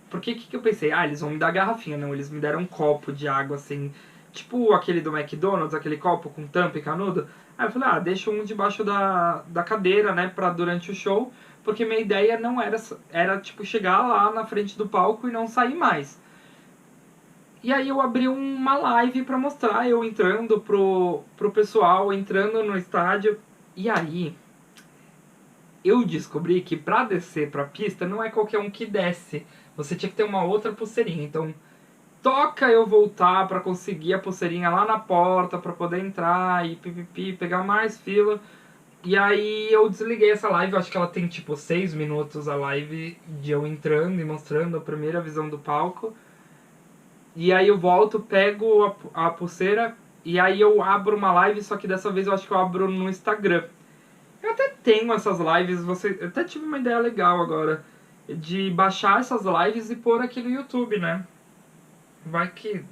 Porque que eu pensei? Ah, eles vão me dar garrafinha. Não, eles me deram um copo de água assim, tipo aquele do McDonald's, aquele copo com tampa e canudo. Aí eu falei, ah, deixa um debaixo da cadeira, né, pra durante o show. Porque minha ideia não era tipo chegar lá na frente do palco e não sair mais. E aí eu abri uma live pra mostrar eu entrando pro pessoal, entrando no estádio. E aí eu descobri que pra descer pra pista não é qualquer um que desce. Você tinha que ter uma outra pulseirinha. Então toca eu voltar pra conseguir a pulseirinha lá na porta pra poder entrar e pipipi, pegar mais fila. E aí eu desliguei essa live, eu acho que ela tem tipo 6 minutos a live de eu entrando e mostrando a primeira visão do palco. E aí eu volto, pego a pulseira e aí eu abro uma live, só que dessa vez eu acho que eu abro no Instagram. Eu até tenho essas lives, eu até tive uma ideia legal agora, de baixar essas lives e pôr aqui no YouTube, né? Vai que...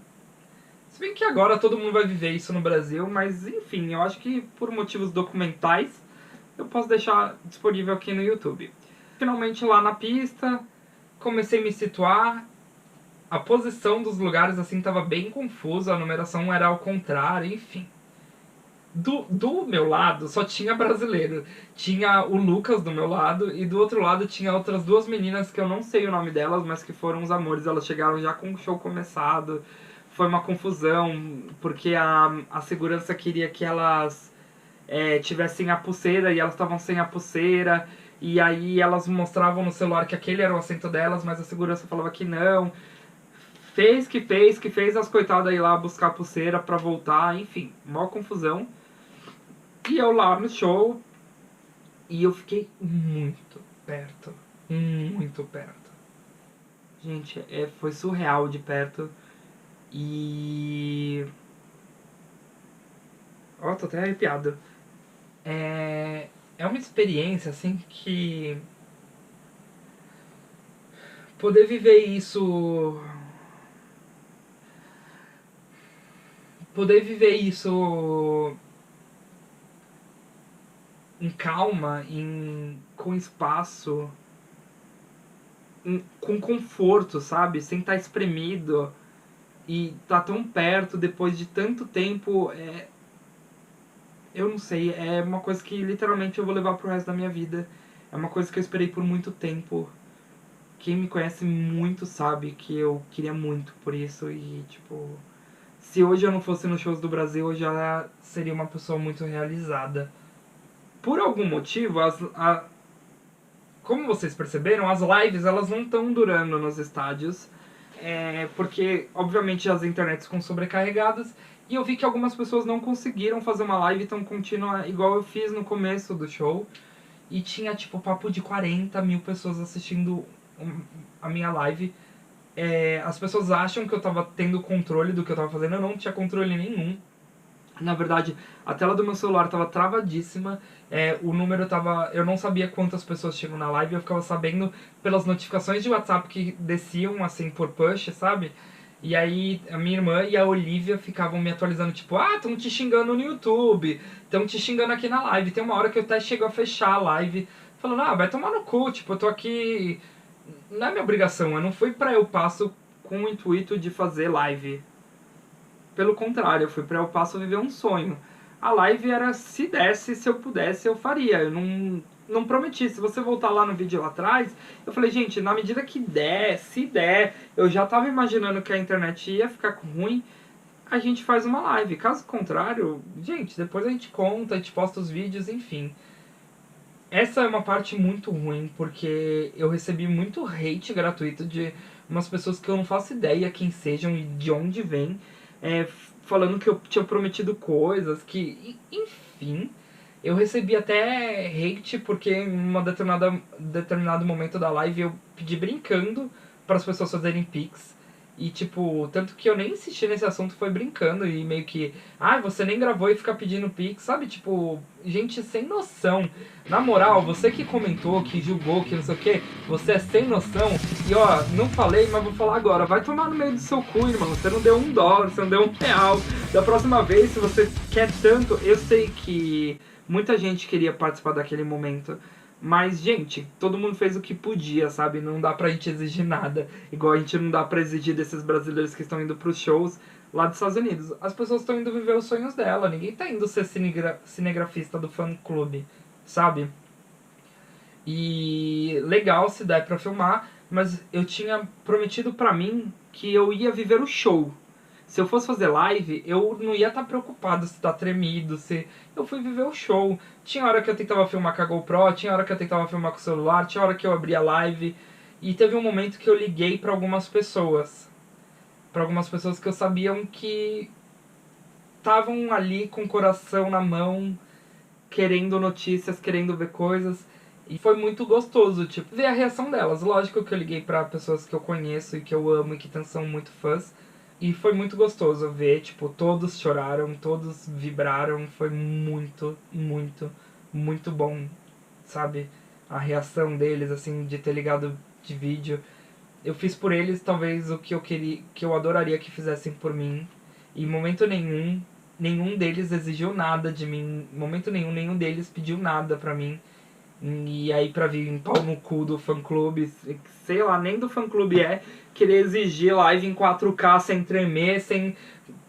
Se bem que agora todo mundo vai viver isso no Brasil, mas enfim, eu acho que por motivos documentais eu posso deixar disponível aqui no YouTube. Finalmente lá na pista, comecei a me situar. A posição dos lugares, assim, tava bem confusa, a numeração era ao contrário, enfim. Do meu lado só tinha brasileiro. Tinha o Lucas do meu lado e do outro lado tinha outras 2 meninas que eu não sei o nome delas, mas que foram os amores. Elas chegaram já com o show começado. Foi uma confusão, porque a segurança queria que elas tivessem a pulseira e elas estavam sem a pulseira. E aí elas mostravam no celular que aquele era o assento delas, mas a segurança falava que não. Fez as coitadas ir lá buscar a pulseira pra voltar, enfim, maior confusão. E eu lá no show, e eu fiquei muito perto, muito perto. Gente, foi surreal de perto. E... Ó, tô até arrepiado. É uma experiência, assim, que... Poder viver isso... Poder viver isso em calma, com espaço, com conforto, sabe? Sem estar espremido e tá tão perto depois de tanto tempo. Eu não sei, é uma coisa que literalmente eu vou levar pro resto da minha vida. É uma coisa que eu esperei por muito tempo. Quem me conhece muito sabe que eu queria muito por isso e, tipo... Se hoje eu não fosse nos shows do Brasil, eu já seria uma pessoa muito realizada. Por algum motivo, como vocês perceberam, as lives elas não estão durando nos estádios. Porque, obviamente, as internets ficam sobrecarregadas. E eu vi que algumas pessoas não conseguiram fazer uma live tão contínua igual eu fiz no começo do show. E tinha, tipo, papo de 40 mil pessoas assistindo a minha live. As pessoas acham que eu tava tendo controle do que eu tava fazendo, eu não tinha controle nenhum. Na verdade, a tela do meu celular tava travadíssima, o número tava... Eu não sabia quantas pessoas tinham na live, eu ficava sabendo pelas notificações de WhatsApp que desciam, assim, por push, sabe? E aí a minha irmã e a Olivia ficavam me atualizando, tipo, ah, estão te xingando no YouTube, estão te xingando aqui na live. Tem uma hora que eu até chego a fechar a live, falando, ah, vai tomar no cu, tipo, eu tô aqui... Não é minha obrigação, eu não fui pra Eu Passo com o intuito de fazer live. Pelo contrário, eu fui pra Eu Passo viver um sonho. A live era, se desse, se eu pudesse, eu faria. Eu não prometi. Se você voltar lá no vídeo lá atrás, eu falei, gente, na medida que der, se der, eu já tava imaginando que a internet ia ficar ruim, a gente faz uma live. Caso contrário, gente, depois a gente conta, a gente posta os vídeos, enfim. Essa é uma parte muito ruim, porque eu recebi muito hate gratuito de umas pessoas que eu não faço ideia quem sejam e de onde vêm, falando que eu tinha prometido coisas, que, enfim. Eu recebi até hate porque em um determinado momento da live eu pedi brincando para as pessoas fazerem pix. E, tipo, tanto que eu nem insisti nesse assunto, foi brincando e meio que... Ah, você nem gravou e fica pedindo pix, sabe? Tipo, gente sem noção. Na moral, você que comentou, que julgou, que não sei o que, você é sem noção. E, ó, não falei, mas vou falar agora. Vai tomar no meio do seu cu, irmão. Você não deu $1, você não deu R$1. Da próxima vez, se você quer tanto... Eu sei que muita gente queria participar daquele momento. Mas, gente, todo mundo fez o que podia, sabe? Não dá pra gente exigir nada. Igual a gente não dá pra exigir desses brasileiros que estão indo pros shows lá dos Estados Unidos. As pessoas estão indo viver os sonhos dela. Ninguém tá indo ser cinegrafista do fã-clube, sabe? E legal se der pra filmar, mas eu tinha prometido pra mim que eu ia viver o show. Se eu fosse fazer live, eu não ia estar preocupado se tá tremido, se... Eu fui viver o show. Tinha hora que eu tentava filmar com a GoPro, tinha hora que eu tentava filmar com o celular, tinha hora que eu abria live. E teve um momento que eu liguei pra algumas pessoas. Pra algumas pessoas que eu sabiam que estavam ali com o coração na mão, querendo notícias, querendo ver coisas. E foi muito gostoso, tipo, ver a reação delas. Lógico que eu liguei pra pessoas que eu conheço e que eu amo e que são muito fãs. E foi muito gostoso ver, tipo, todos choraram, todos vibraram, foi muito, muito, muito bom, sabe? A reação deles, assim, de ter ligado de vídeo. Eu fiz por eles, talvez, o que eu queria, que eu adoraria que fizessem por mim. E em momento nenhum deles exigiu nada de mim, em momento nenhum deles pediu nada pra mim. E aí pra vir em pau no cu do fã-clube, sei lá, nem do fã-clube querer exigir live em 4K sem tremer, sem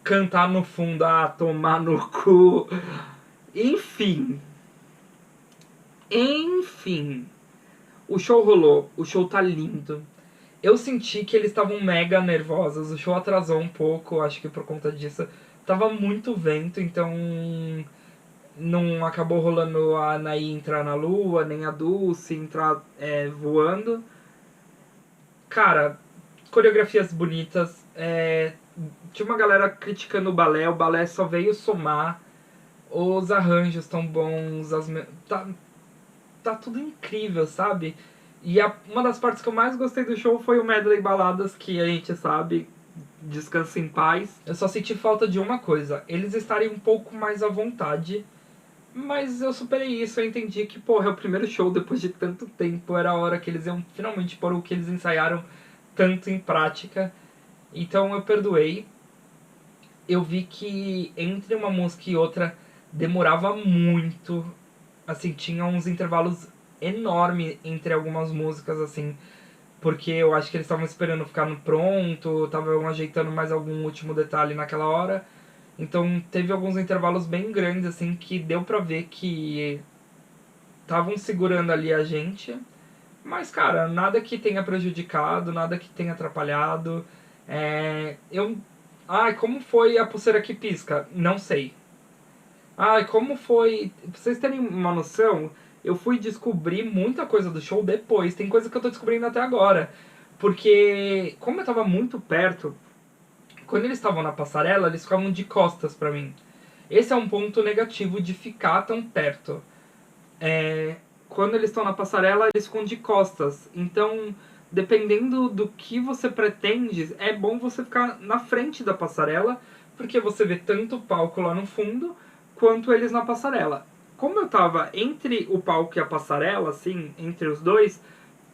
cantar no fundo, ah, tomar no cu. Enfim. O show rolou, o show tá lindo. Eu senti que eles estavam mega nervosos, o show atrasou um pouco, acho que por conta disso. Tava muito vento, então... Não acabou rolando a Anaí entrar na lua, nem a Dulce entrar voando. Cara, coreografias bonitas. Tinha uma galera criticando o balé só veio somar. Os arranjos tão bons, tá tudo incrível, sabe? E uma das partes que eu mais gostei do show foi o medley baladas, que a gente sabe, descansa em paz. Eu só senti falta de uma coisa, eles estarem um pouco mais à vontade. Mas eu superei isso, eu entendi que, porra, é o primeiro show depois de tanto tempo, era a hora que eles iam finalmente pôr o que eles ensaiaram tanto em prática. Então eu perdoei. Eu vi que entre uma música e outra demorava muito. Assim, tinha uns intervalos enormes entre algumas músicas, assim. Porque eu acho que eles estavam esperando ficar no pronto, estavam ajeitando mais algum último detalhe naquela hora. Então teve alguns intervalos bem grandes, assim, que deu pra ver que estavam segurando ali a gente. Mas, cara, nada que tenha prejudicado, nada que tenha atrapalhado. Ai, como foi a pulseira que pisca? Não sei. Ai, como foi... Pra vocês terem uma noção, eu fui descobrir muita coisa do show depois. Tem coisa que eu tô descobrindo até agora. Porque, como eu tava muito perto... Quando eles estavam na passarela, eles ficavam de costas pra mim. Esse é um ponto negativo de ficar tão perto. Quando eles estão na passarela, eles ficam de costas. Então, dependendo do que você pretende, é bom você ficar na frente da passarela porque você vê tanto o palco lá no fundo, quanto eles na passarela. Como eu tava entre o palco e a passarela, assim, entre os dois,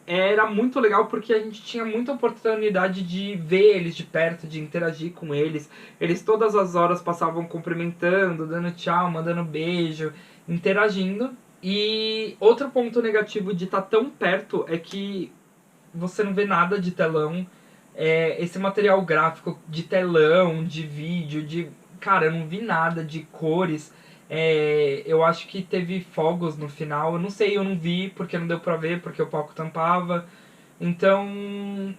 era muito legal porque a gente tinha muita oportunidade de ver eles de perto, de interagir com eles. Eles todas as horas passavam cumprimentando, dando tchau, mandando beijo, interagindo. E outro ponto negativo de estar tão perto é que você não vê nada de telão. Esse material gráfico de telão, de vídeo, de... Cara, eu não vi nada de cores. Eu acho que teve fogos no final. Eu não sei, eu não vi porque não deu pra ver, porque o palco tampava. Então,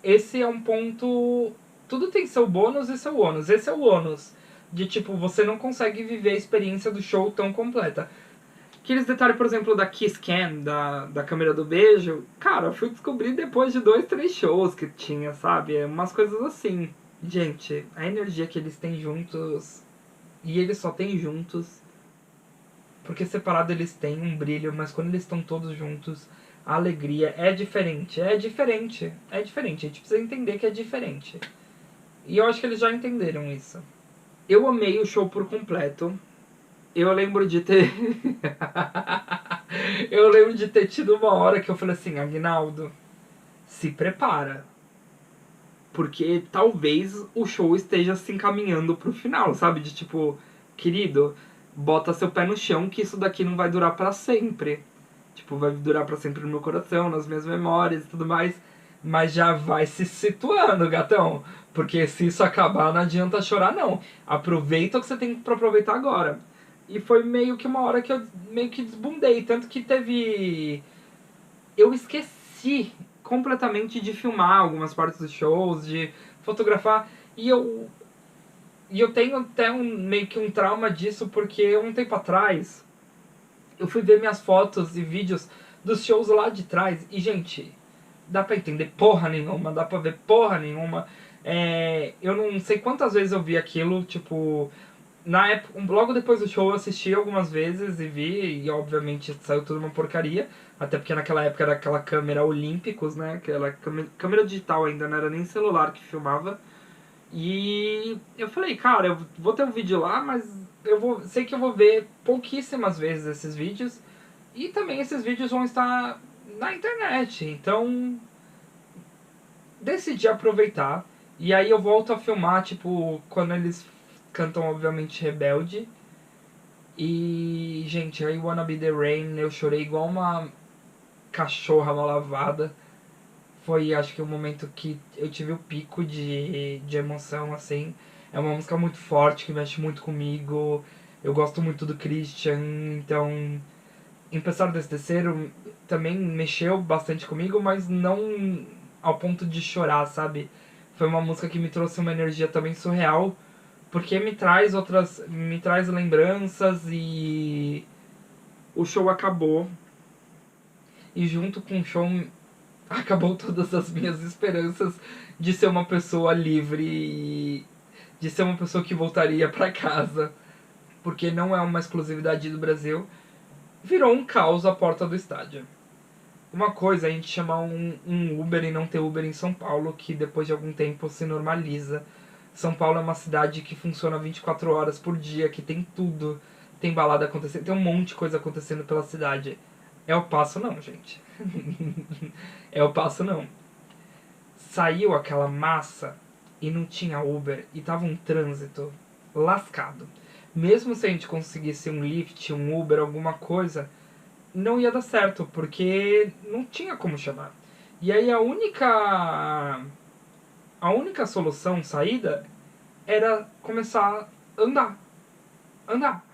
esse é um ponto... Tudo tem seu bônus e seu ônus. Esse é o ônus. De tipo, você não consegue viver a experiência do show tão completa. Aqueles detalhes, por exemplo, da Kiss Cam, da câmera do beijo, cara, eu fui descobrir depois de 2, 3 shows que tinha, sabe? Umas coisas assim. Gente, a energia que eles têm juntos, e eles só têm juntos, porque separado eles têm um brilho, mas quando eles estão todos juntos, a alegria é diferente. É diferente. É diferente. A gente precisa entender que é diferente. E eu acho que eles já entenderam isso. Eu amei o show por completo. Eu lembro de ter... eu lembro de ter tido uma hora que eu falei assim, Aguinaldo, se prepara. Porque talvez o show esteja se encaminhando pro final, sabe? De tipo, querido, bota seu pé no chão que isso daqui não vai durar pra sempre. Tipo, vai durar pra sempre no meu coração, nas minhas memórias e tudo mais. Mas já vai se situando, gatão. Porque se isso acabar, não adianta chorar, não. Aproveita o que você tem pra aproveitar agora. E foi meio que uma hora que eu meio que desbundei. Tanto que teve... Eu esqueci completamente de filmar algumas partes dos shows, de fotografar. E eu tenho até meio que um trauma disso, porque um tempo atrás eu fui ver minhas fotos e vídeos dos shows lá de trás. E, gente, dá pra entender porra nenhuma, dá pra ver porra nenhuma. Eu não sei quantas vezes eu vi aquilo, tipo... Na época, logo depois do show eu assisti algumas vezes e vi, e obviamente saiu tudo uma porcaria, até porque naquela época era aquela câmera Olímpicos, né, aquela câmera digital ainda, não era nem celular que filmava, e eu falei, cara, eu vou ter um vídeo lá, mas sei que eu vou ver pouquíssimas vezes esses vídeos, e também esses vídeos vão estar na internet, então decidi aproveitar, e aí eu volto a filmar, tipo, quando eles cantam obviamente Rebelde. E, gente, I Wanna Be The Rain, eu chorei igual uma cachorra mal lavada. Foi, acho que, o momento que eu tive o pico de emoção, assim. É uma música muito forte, que mexe muito comigo. Eu gosto muito do Christian, então... Empezar desde terceiro também mexeu bastante comigo, mas não ao ponto de chorar, sabe? Foi uma música que me trouxe uma energia também surreal, porque me traz lembranças, e o show acabou. E junto com o show acabou todas as minhas esperanças de ser uma pessoa livre, e de ser uma pessoa que voltaria pra casa, porque não é uma exclusividade do Brasil. Virou um caos a porta do estádio. Uma coisa é a gente chamar um Uber e não ter Uber em São Paulo, que depois de algum tempo se normaliza. São Paulo é uma cidade que funciona 24 horas por dia, que tem tudo. Tem balada acontecendo, tem um monte de coisa acontecendo pela cidade. É o Passo não, gente. É o Passo não. Saiu aquela massa e não tinha Uber, e tava um trânsito lascado. Mesmo se a gente conseguisse um Lyft, um Uber, alguma coisa, não ia dar certo, porque não tinha como chamar. E aí a única solução, saída, era começar a andar.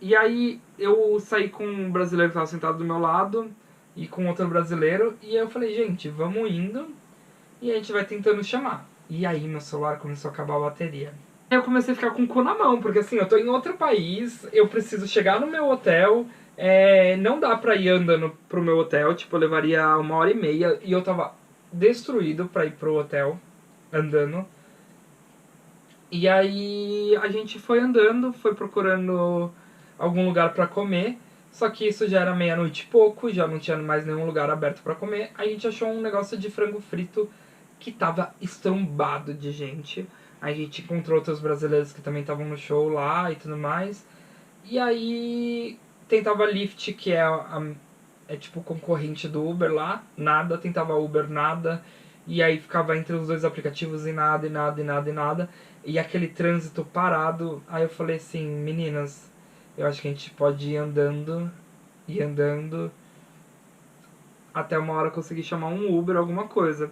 E aí eu saí com um brasileiro que estava sentado do meu lado, e com outro brasileiro, e eu falei, gente, vamos indo, e a gente vai tentando chamar. E aí meu celular começou a acabar a bateria. Eu comecei a ficar com o cu na mão, porque assim, eu tô em outro país, eu preciso chegar no meu hotel, não dá pra ir andando pro meu hotel, tipo, eu levaria 1h30, e eu tava destruído pra ir pro hotel, andando. E aí a gente foi andando, foi procurando algum lugar pra comer, só que isso já era meia-noite e pouco, já não tinha mais nenhum lugar aberto pra comer. A gente achou um negócio de frango frito que tava estrombado de gente. Aí a gente encontrou outros brasileiros que também estavam no show lá e tudo mais. E aí tentava Lyft, que é tipo concorrente do Uber lá, nada, tentava Uber, nada. E aí ficava entre os dois aplicativos e nada, e nada, e nada, e nada. E aquele trânsito parado. Aí eu falei assim, meninas, eu acho que a gente pode ir andando, até uma hora conseguir chamar um Uber, alguma coisa.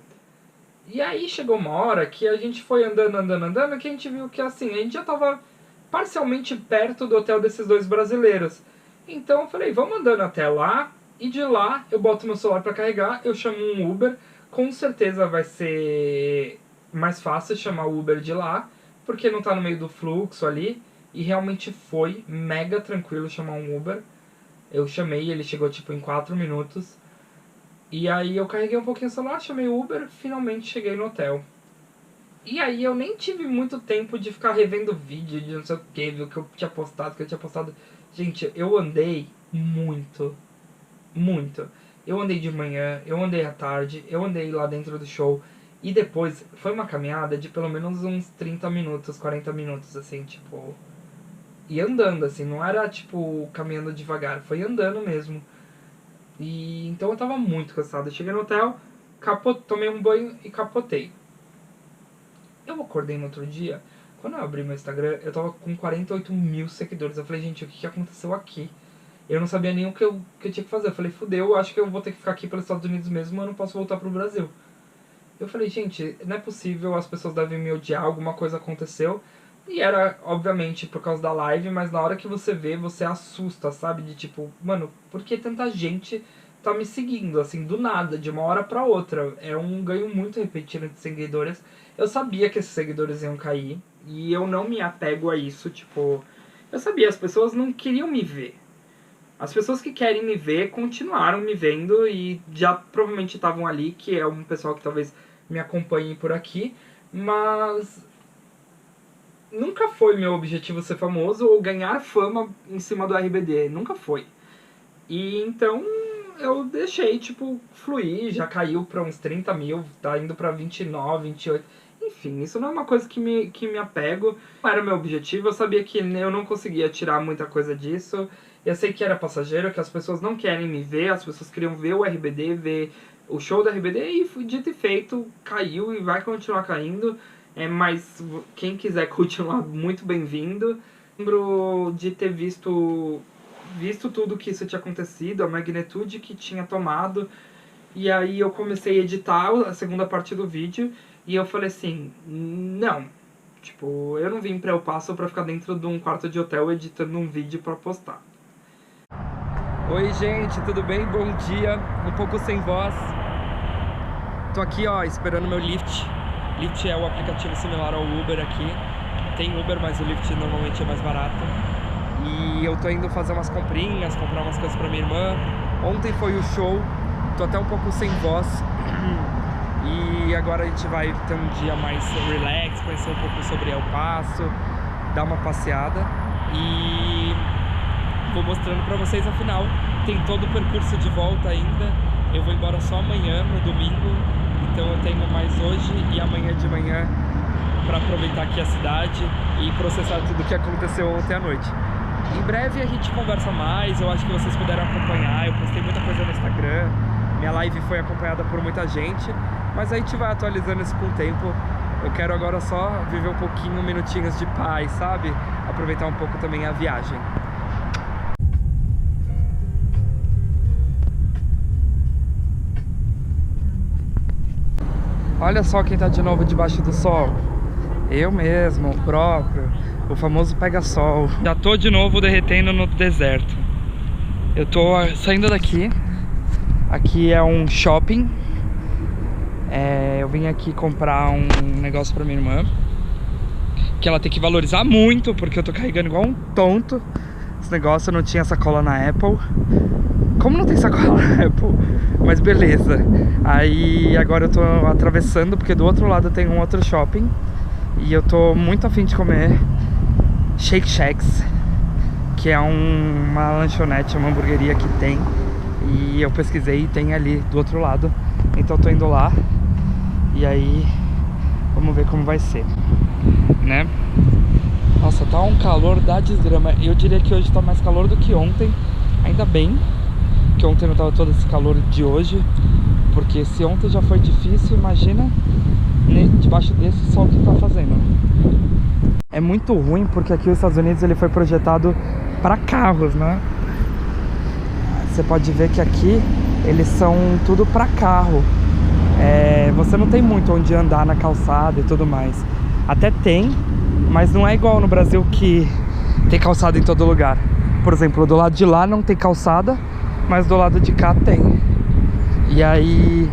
E aí chegou uma hora que a gente foi andando, que a gente viu que assim, a gente já tava parcialmente perto do hotel desses dois brasileiros. Então eu falei, vamos andando até lá, e de lá eu boto meu celular pra carregar, eu chamo um Uber, com certeza vai ser mais fácil chamar o Uber de lá, porque não tá no meio do fluxo ali, e realmente foi mega tranquilo chamar um Uber. Eu chamei, ele chegou tipo em 4 minutos, e aí eu carreguei um pouquinho o celular, chamei o Uber, finalmente cheguei no hotel. E aí eu nem tive muito tempo de ficar revendo vídeo de não sei o que, viu, que eu tinha postado, Gente, eu andei muito. Eu andei de manhã, eu andei à tarde, eu andei lá dentro do show. E depois foi uma caminhada de pelo menos uns 30 minutos, 40 minutos, assim, tipo... E andando, assim, não era, tipo, caminhando devagar, foi andando mesmo. E então eu tava muito cansado. Eu cheguei no hotel, tomei um banho e capotei. Eu acordei no outro dia, quando eu abri meu Instagram, eu tava com 48 mil seguidores. Eu falei, gente, o que aconteceu aqui? Eu não sabia nem o que eu tinha que fazer. Eu falei, fudeu, acho que eu vou ter que ficar aqui pelos Estados Unidos mesmo, eu não posso voltar pro Brasil. Eu falei, gente, não é possível, as pessoas devem me odiar, alguma coisa aconteceu. E era, obviamente, por causa da live, mas na hora que você vê, você assusta, sabe? De tipo, mano, por que tanta gente tá me seguindo, assim, do nada, de uma hora pra outra? É um ganho muito repentino de seguidores. Eu sabia que esses seguidores iam cair, e eu não me apego a isso, tipo... Eu sabia, as pessoas não queriam me ver. As pessoas que querem me ver continuaram me vendo e já provavelmente estavam ali, que é um pessoal que talvez me acompanhe por aqui, mas... Nunca foi meu objetivo ser famoso ou ganhar fama em cima do RBD, nunca foi. E então eu deixei, tipo, fluir, já caiu pra uns 30 mil, tá indo pra 29, 28... Enfim, isso não é uma coisa que me apego. Não era meu objetivo, eu sabia que eu não conseguia tirar muita coisa disso. Eu sei que era passageiro, que as pessoas não querem me ver, as pessoas queriam ver o RBD, ver o show do RBD, e dito e feito, caiu e vai continuar caindo. Mas quem quiser continuar, muito bem-vindo. Lembro de ter visto tudo que isso tinha acontecido, a magnitude que tinha tomado. E aí eu comecei a editar a segunda parte do vídeo. E eu falei assim, não, tipo, eu não vim pra El Paso pra ficar dentro de um quarto de hotel editando um vídeo pra postar. Oi gente, tudo bem? Bom dia, um pouco sem voz. Tô aqui, ó, esperando meu Lyft. Lyft é o aplicativo similar ao Uber aqui. Tem Uber, mas o Lyft normalmente é mais barato. E eu tô indo fazer umas comprinhas, comprar umas coisas pra minha irmã. Ontem foi o show, tô até um pouco sem voz. E agora a gente vai ter um dia mais relax, conhecer um pouco sobre El Paso, dar uma passeada. E vou mostrando pra vocês, afinal, tem todo o percurso de volta ainda. Eu vou embora só amanhã, no domingo. Então eu tenho mais hoje e amanhã de manhã pra aproveitar aqui a cidade e processar tudo o que aconteceu ontem à noite. Em breve a gente conversa mais, eu acho que vocês puderam acompanhar. Eu postei muita coisa no Instagram, minha live foi acompanhada por muita gente, mas a gente vai atualizando isso com o tempo. Eu quero agora só viver um pouquinho, minutinhos de paz, sabe? Aproveitar um pouco também a viagem. Olha só quem tá de novo debaixo do sol. Eu mesmo, o próprio, o famoso pega-sol. Já tô de novo derretendo no deserto. Eu tô saindo daqui. Aqui é um shopping. Eu vim aqui comprar um negócio pra minha irmã, que ela tem que valorizar muito, porque eu tô carregando igual um tonto. Esse negócio não tinha sacola na Apple. Como não tem sacola na Apple? Mas beleza. Aí agora eu tô atravessando, porque do outro lado tem um outro shopping. E eu tô muito afim de comer Shake Shacks, que é uma lanchonete, uma hamburgueria que tem. E eu pesquisei e tem ali do outro lado. Então eu tô indo lá. E aí, vamos ver como vai ser. né? Nossa, tá um calor da desgrama. Eu diria que hoje tá mais calor do que ontem. Ainda bem que ontem não tava todo esse calor de hoje, porque se ontem já foi difícil, imagina debaixo desse sol que tá fazendo. É muito ruim porque aqui os Estados Unidos ele foi projetado para carros, né? Você pode ver que aqui eles são tudo para carro. Você não tem muito onde andar na calçada e tudo mais. Até tem, mas não é igual no Brasil que tem calçada em todo lugar. Por exemplo, do lado de lá não tem calçada, mas do lado de cá tem. E aí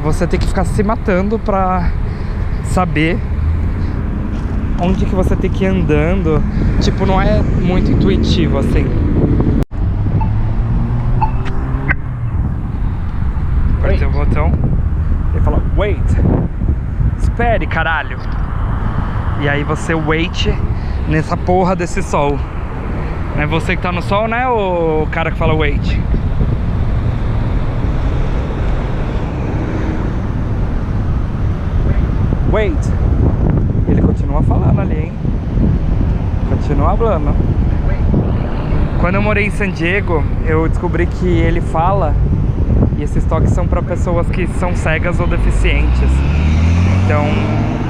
você tem que ficar se matando pra saber onde que você tem que ir andando. Tipo, não é muito intuitivo assim. Apertei o botão, ele fala wait, espere, caralho. E aí você wait nessa porra desse sol. Não é você que tá no sol, né, o cara que fala wait? Wait. Ele continua falando ali, hein? Continua falando. Quando eu morei em San Diego, eu descobri que ele fala, e esses toques são para pessoas que são cegas ou deficientes. Então,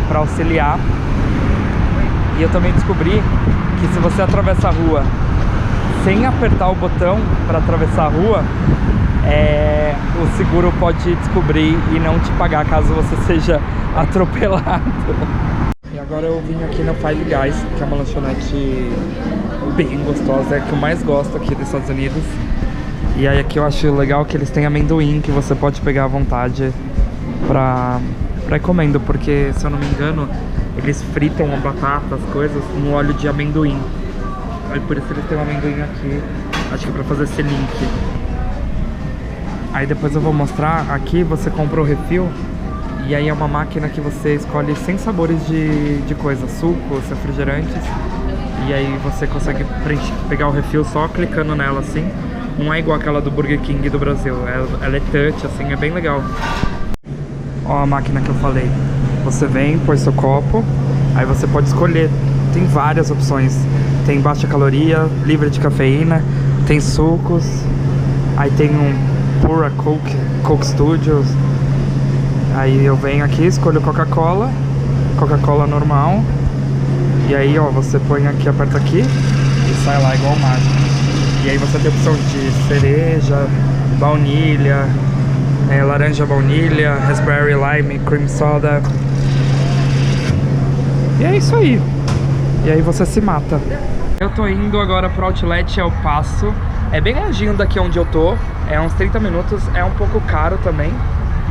para auxiliar. E eu também descobri que se você atravessa a rua sem apertar o botão para atravessar a rua, o seguro pode descobrir e não te pagar caso você seja atropelado. E agora eu vim aqui na Five Guys, que é uma lanchonete bem gostosa, é a que eu mais gosto aqui dos Estados Unidos. E aí aqui eu acho legal que eles têm amendoim que você pode pegar à vontade pra ir comendo, porque se eu não me engano eles fritam a batata, as coisas, no óleo de amendoim. Aí por isso eles têm um amendoim aqui, acho que é pra fazer esse link. Aí depois eu vou mostrar, aqui você compra o refil, e aí é uma máquina que você escolhe 100 sabores de coisa, sucos, refrigerantes. E aí você consegue pegar o refil só clicando nela assim. Não é igual aquela do Burger King do Brasil, ela é touch assim, é bem legal. Ó a máquina que eu falei. Você vem, põe seu copo, aí você pode escolher, tem várias opções. Tem baixa caloria, livre de cafeína, tem sucos, aí tem um Pura Coke Studios. Aí eu venho aqui, escolho Coca-Cola normal. E aí ó, você põe aqui, aperta aqui e sai lá igual mágico. E aí você tem a opção de cereja, baunilha, laranja baunilha, raspberry, lime, cream soda. E é isso aí. E aí você se mata. Eu tô indo agora pro Outlet El Paso. É bem longinho daqui onde eu tô, é uns 30 minutos, é um pouco caro também,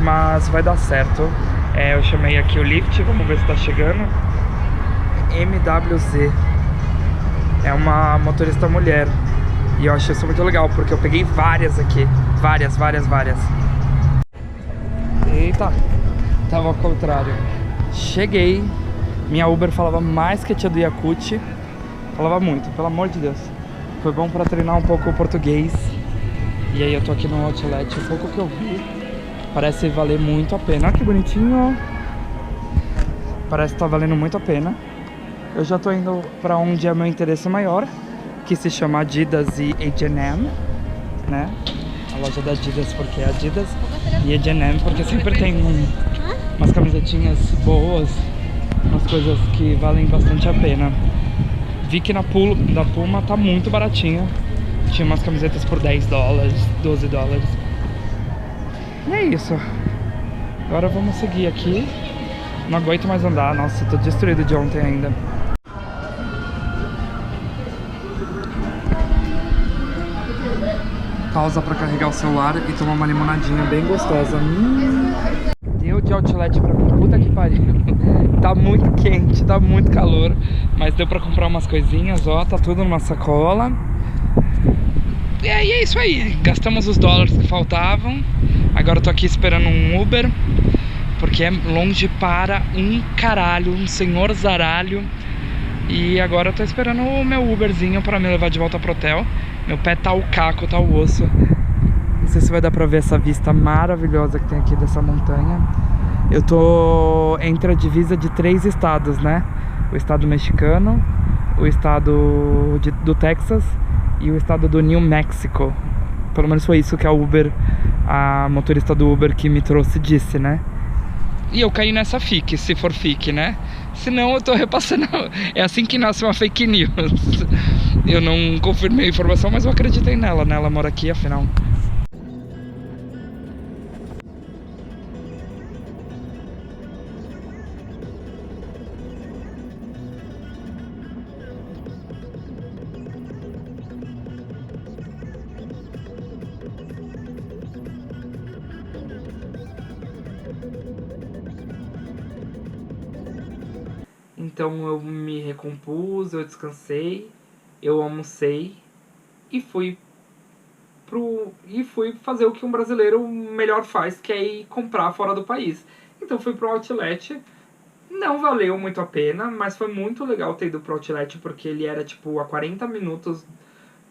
mas vai dar certo. Eu chamei aqui o Lyft, vamos ver se tá chegando. MWZ. É uma motorista mulher. E eu achei isso muito legal, porque eu peguei várias aqui. Várias. Eita, tava ao contrário. Cheguei. Minha Uber falava mais que a tia do Yakut. Falava muito, pelo amor de Deus. Foi bom pra treinar um pouco o português. E aí eu tô aqui no Outlet, o pouco que eu vi parece valer muito a pena. Olha que bonitinho. Parece que tá valendo muito a pena. Eu já tô indo pra onde é meu interesse maior, que se chama Adidas e H&M, né? A loja da Adidas porque é Adidas e H&M porque sempre tem umas camisetinhas boas, umas coisas que valem bastante a pena. Vi que na Puma tá muito baratinho. Tinha umas camisetas por 10 dólares, 12 dólares. E é isso. Agora vamos seguir aqui. Não aguento mais andar. Nossa, tô destruído de ontem ainda. Pausa pra carregar o celular e tomar uma limonadinha bem gostosa. Deu de Outlet pra mim. Puta que pariu. Tá muito quente, tá muito calor. Mas deu pra comprar umas coisinhas, ó. Tá tudo numa sacola. E aí é isso aí. Gastamos os dólares que faltavam. Agora eu tô aqui esperando um Uber, porque é longe para um caralho, um senhor zaralho. E agora eu tô esperando o meu Uberzinho pra me levar de volta pro hotel. Meu pé tá o caco, tá o osso. Não sei se vai dar pra ver essa vista maravilhosa que tem aqui dessa montanha. Eu tô entre a divisa de 3 estados, né? o estado mexicano, o estado do Texas e o estado do New Mexico. Pelo menos foi isso que a motorista do Uber que me trouxe disse, né? E eu caí nessa fique, se for fique, né? Senão eu tô repassando. É assim que nasce uma fake news. Eu não confirmei a informação, mas eu acreditei nela, né? Ela mora aqui, afinal. Então eu me recompus, eu descansei, eu almocei e fui fazer o que um brasileiro melhor faz, que é ir comprar fora do país. Então fui pro Outlet, não valeu muito a pena, mas foi muito legal ter ido pro Outlet, porque ele era tipo a 40 minutos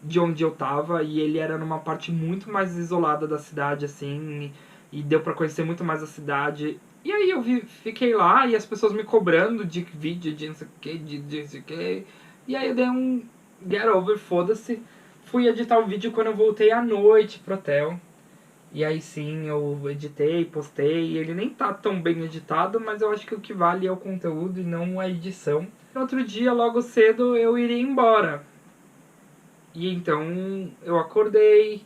de onde eu tava, e ele era numa parte muito mais isolada da cidade, assim, e deu pra conhecer muito mais a cidade. E aí eu fiquei lá, e as pessoas me cobrando de vídeo, de não sei o que, de não sei o que. E aí eu dei um get over, foda-se. Fui editar o vídeo quando eu voltei à noite pro hotel. E aí sim, eu editei, postei, e ele nem tá tão bem editado, mas eu acho que o que vale é o conteúdo e não a edição. No outro dia, logo cedo, eu iria embora. E então eu acordei,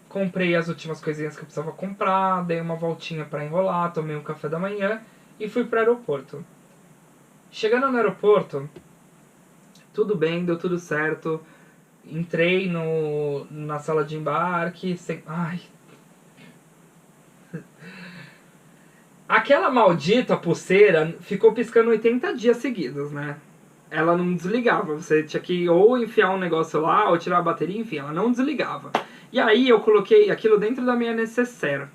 comprei as últimas coisinhas que eu precisava comprar, dei uma voltinha pra enrolar, tomei um café da manhã e fui pro aeroporto. Chegando no aeroporto, tudo bem, deu tudo certo. Entrei na sala de embarque, ai. Aquela maldita pulseira ficou piscando 80 dias seguidos, né? Ela não desligava, você tinha que ou enfiar um negócio lá, ou tirar a bateria, enfim, ela não desligava. E aí eu coloquei aquilo dentro da minha necessaire.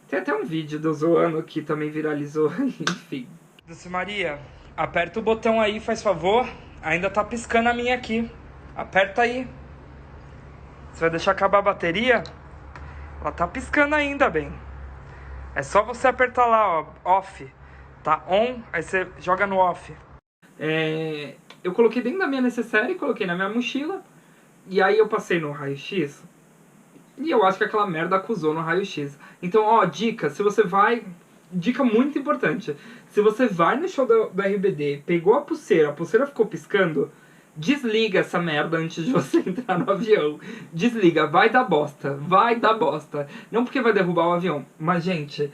Tem até um vídeo do zoando que também viralizou, enfim. Dulce Maria, aperta o botão aí, faz favor. Ainda tá piscando a minha aqui. Aperta aí. Você vai deixar acabar a bateria? Ela tá piscando ainda, bem. É só você apertar lá, ó, off. Tá on, aí você joga no off. Eu coloquei dentro da minha necessaire, coloquei na minha mochila. E aí eu passei no raio-x. E eu acho que aquela merda acusou no raio-x. Então, ó, dica, se você vai... Dica muito importante. Se você vai no show do RBD, pegou a pulseira ficou piscando, desliga essa merda antes de você entrar no avião. Desliga, vai dar bosta. Vai dar bosta. Não porque vai derrubar o avião, mas, gente...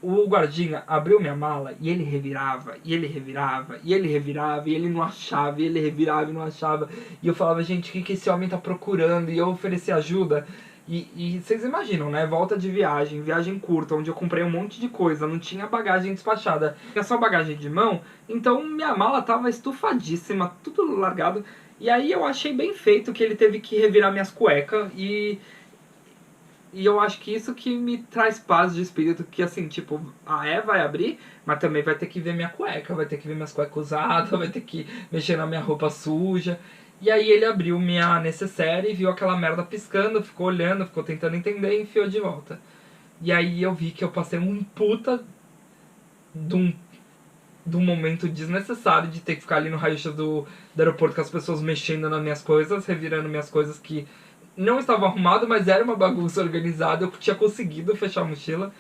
O guardinha abriu minha mala e ele revirava, e ele revirava, e ele revirava, e ele não achava, e ele revirava e não achava. E eu falava, gente, o que esse homem tá procurando? E eu ofereci ajuda. E vocês imaginam, né? Volta de viagem curta, onde eu comprei um monte de coisa, não tinha bagagem despachada, tinha só bagagem de mão. Então minha mala tava estufadíssima, tudo largado. E aí eu achei bem feito que ele teve que revirar minhas cuecas e eu acho que isso que me traz paz de espírito, que assim, tipo, vai abrir, mas também vai ter que ver minha cueca, vai ter que ver minhas cuecas usadas, vai ter que mexer na minha roupa suja. E aí ele abriu minha necessaire e viu aquela merda piscando, ficou olhando, ficou tentando entender e enfiou de volta. E aí eu vi que eu passei um puta de um momento desnecessário de ter que ficar ali no raio-x do aeroporto com as pessoas mexendo nas minhas coisas, revirando minhas coisas que não estava arrumado, mas era uma bagunça organizada. Eu tinha conseguido fechar a mochila.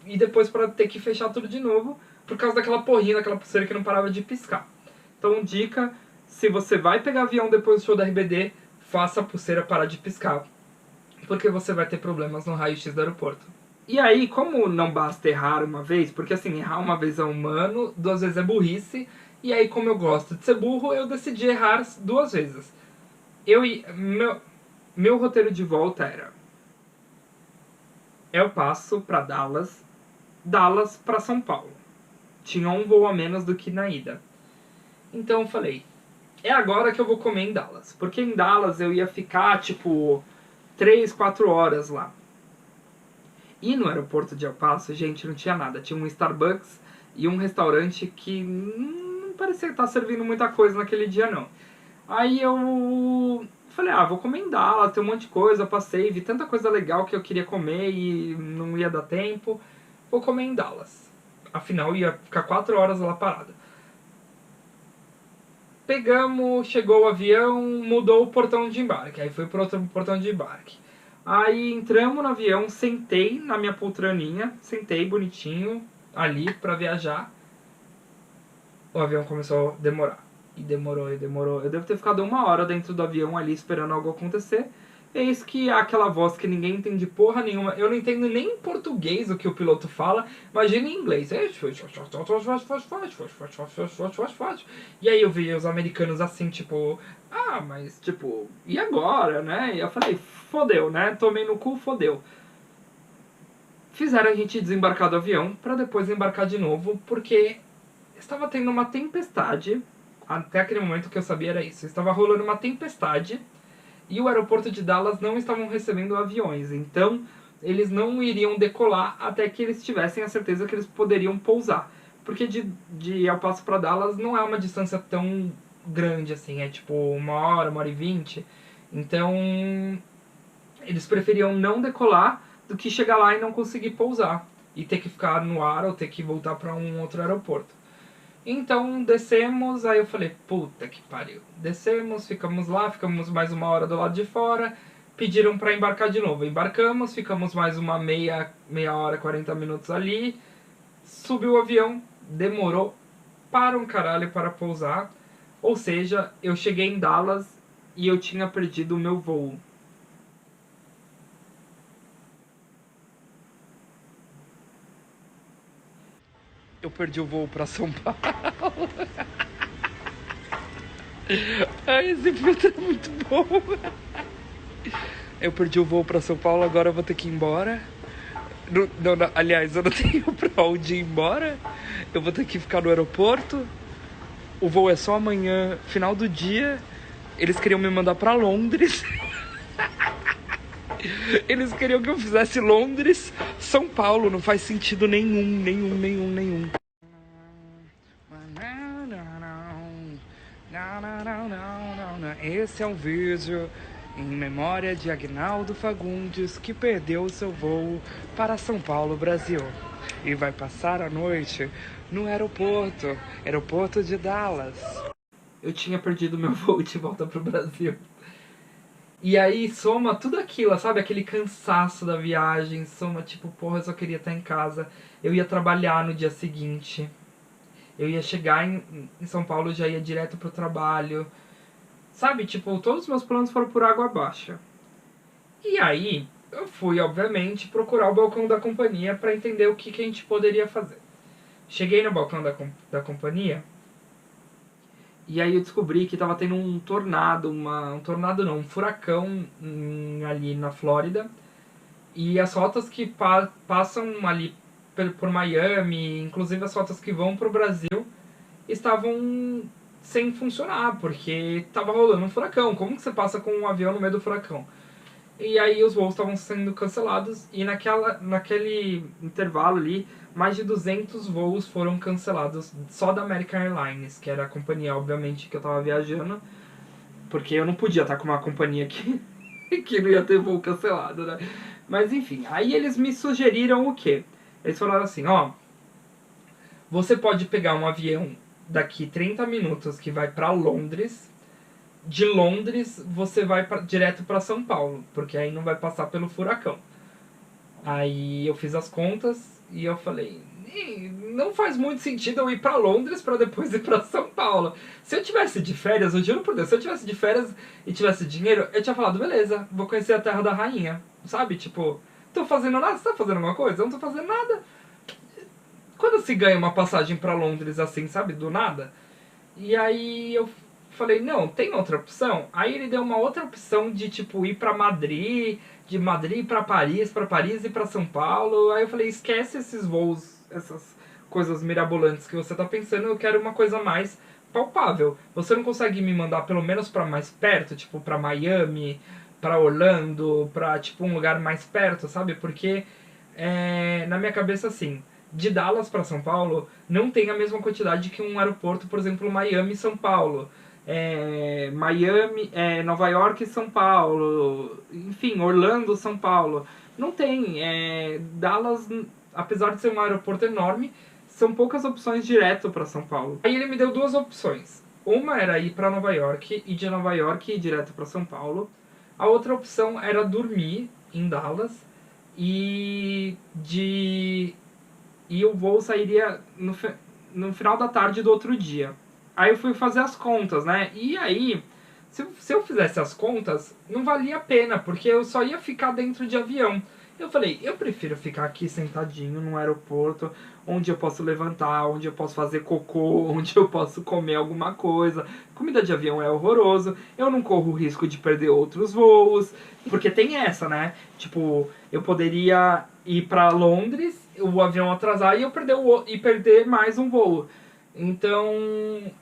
E depois para ter que fechar tudo de novo, por causa daquela porrinha, daquela pulseira que não parava de piscar. Então, dica, se você vai pegar avião depois do show da RBD, faça a pulseira parar de piscar. Porque você vai ter problemas no raio-x do aeroporto. E aí, como não basta errar uma vez, porque assim, errar uma vez é humano, 2 vezes é burrice. E aí, como eu gosto de ser burro, eu decidi errar 2 vezes. Meu roteiro de volta era: El Paso para Dallas, Dallas para São Paulo. Tinha um voo a menos do que na ida. Então eu falei, é agora que eu vou comer em Dallas. Porque em Dallas eu ia ficar, tipo, 3, 4 horas lá. E no aeroporto de El Paso, gente, não tinha nada. Tinha um Starbucks e um restaurante que não parecia estar servindo muita coisa naquele dia, não. Aí eu falei, vou comer em Dallas, tem um monte de coisa, eu passei, vi tanta coisa legal que eu queria comer e não ia dar tempo. Vou comer em Dallas. Afinal, ia ficar 4 horas lá parada. Pegamos, chegou o avião, mudou o portão de embarque. Aí fui pro outro portão de embarque. Aí entramos no avião, sentei na minha poltroninha, sentei bonitinho ali pra viajar. O avião começou a demorar. E demorou, e demorou. Eu devo ter ficado 1 hora dentro do avião ali esperando algo acontecer. Eis que aquela voz que ninguém entende porra nenhuma. Eu não entendo nem em português o que o piloto fala. Imagina em inglês. E aí eu vi os americanos assim, tipo... Ah, mas tipo... E agora, né? E eu falei, fodeu, né? Tomei no cu, fodeu. Fizeram a gente desembarcar do avião pra depois embarcar de novo. Porque estava tendo uma tempestade. Até aquele momento que eu sabia era isso. Estava rolando uma tempestade. E o aeroporto de Dallas não estavam recebendo aviões, então eles não iriam decolar até que eles tivessem a certeza que eles poderiam pousar. Porque de El Paso para Dallas não é uma distância tão grande assim, é tipo 1 hora, 1 hora e 20. Então eles preferiam não decolar do que chegar lá e não conseguir pousar. E ter que ficar no ar ou ter que voltar para um outro aeroporto. Então descemos, aí eu falei, puta que pariu. Descemos, ficamos lá, ficamos mais 1 hora do lado de fora, pediram pra embarcar de novo. Embarcamos, ficamos mais uma meia hora, 40 minutos ali, subiu o avião, demorou para um caralho para pousar. Ou seja, eu cheguei em Dallas e eu tinha perdido o meu voo. Eu perdi o voo pra São Paulo. Ai, esse filtro é muito bom. Eu perdi o voo pra São Paulo, agora eu vou ter que ir embora. Não, aliás, eu não tenho pra onde ir embora. Eu vou ter que ficar no aeroporto. O voo é só amanhã, final do dia. Eles queriam me mandar pra Londres. Eles queriam que eu fizesse Londres, São Paulo. Não faz sentido nenhum. Esse é um vídeo em memória de Agnaldo Fagundes, que perdeu seu voo para São Paulo, Brasil, e vai passar a noite no aeroporto de Dallas. Eu tinha perdido meu voo de volta pro Brasil. E aí soma tudo aquilo, sabe? Aquele cansaço da viagem, soma tipo, porra, eu só queria estar em casa. Eu ia trabalhar no dia seguinte. Eu ia chegar em São Paulo, já ia direto pro trabalho. Sabe, tipo, todos os meus planos foram por água abaixo. E aí, eu fui, obviamente, procurar o balcão da companhia pra entender o que a gente poderia fazer. Cheguei no balcão da companhia, e aí eu descobri que tava tendo um tornado, um furacão ali na Flórida. E as rotas que passam ali por Miami, inclusive as rotas que vão pro Brasil, estavam sem funcionar, porque tava rolando um furacão. Como que você passa com um avião no meio do furacão? E aí os voos estavam sendo cancelados, e naquele intervalo ali, mais de 200 voos foram cancelados só da American Airlines, que era a companhia, obviamente, que eu tava viajando, porque eu não podia estar com uma companhia que não ia ter voo cancelado, né? Mas enfim, aí eles me sugeriram o quê? Eles falaram assim, ó, você pode pegar um avião daqui 30 minutos que vai pra Londres. De Londres você vai direto pra São Paulo, porque aí não vai passar pelo furacão. Aí eu fiz as contas e eu falei, não faz muito sentido eu ir pra Londres pra depois ir pra São Paulo. Se eu tivesse de férias, eu juro por Deus, se eu tivesse de férias e tivesse dinheiro, eu tinha falado, beleza, vou conhecer a Terra da Rainha. Sabe, tipo, tô fazendo nada, você tá fazendo alguma coisa? Eu não tô fazendo nada. Quando se ganha uma passagem pra Londres assim, sabe, do nada? E aí eu falei, não, tem outra opção? Aí ele deu uma outra opção de, tipo, ir pra Madrid, de Madrid pra Paris e pra São Paulo. Aí eu falei, esquece esses voos, essas coisas mirabolantes que você tá pensando, eu quero uma coisa mais palpável. Você não consegue me mandar pelo menos pra mais perto, tipo, pra Miami, pra Orlando, pra, tipo, um lugar mais perto, sabe? Porque, na minha cabeça, assim, de Dallas para São Paulo não tem a mesma quantidade que um aeroporto, por exemplo, Miami e São Paulo. Miami, Nova York e São Paulo, enfim, Orlando, São Paulo. Não tem. Dallas, apesar de ser um aeroporto enorme, são poucas opções direto para São Paulo. Aí ele me deu duas opções. Uma era ir para Nova York e de Nova York ir direto para São Paulo. A outra opção era dormir em Dallas e o voo sairia no final da tarde do outro dia. Aí eu fui fazer as contas, né? E aí, se eu fizesse as contas, não valia a pena, porque eu só ia ficar dentro de avião. Eu falei, eu prefiro ficar aqui sentadinho no aeroporto, onde eu posso levantar, onde eu posso fazer cocô, onde eu posso comer alguma coisa. Comida de avião é horroroso, eu não corro o risco de perder outros voos, porque tem essa, né? Tipo, eu poderia ir pra Londres, o avião atrasar e perder mais um voo. Então,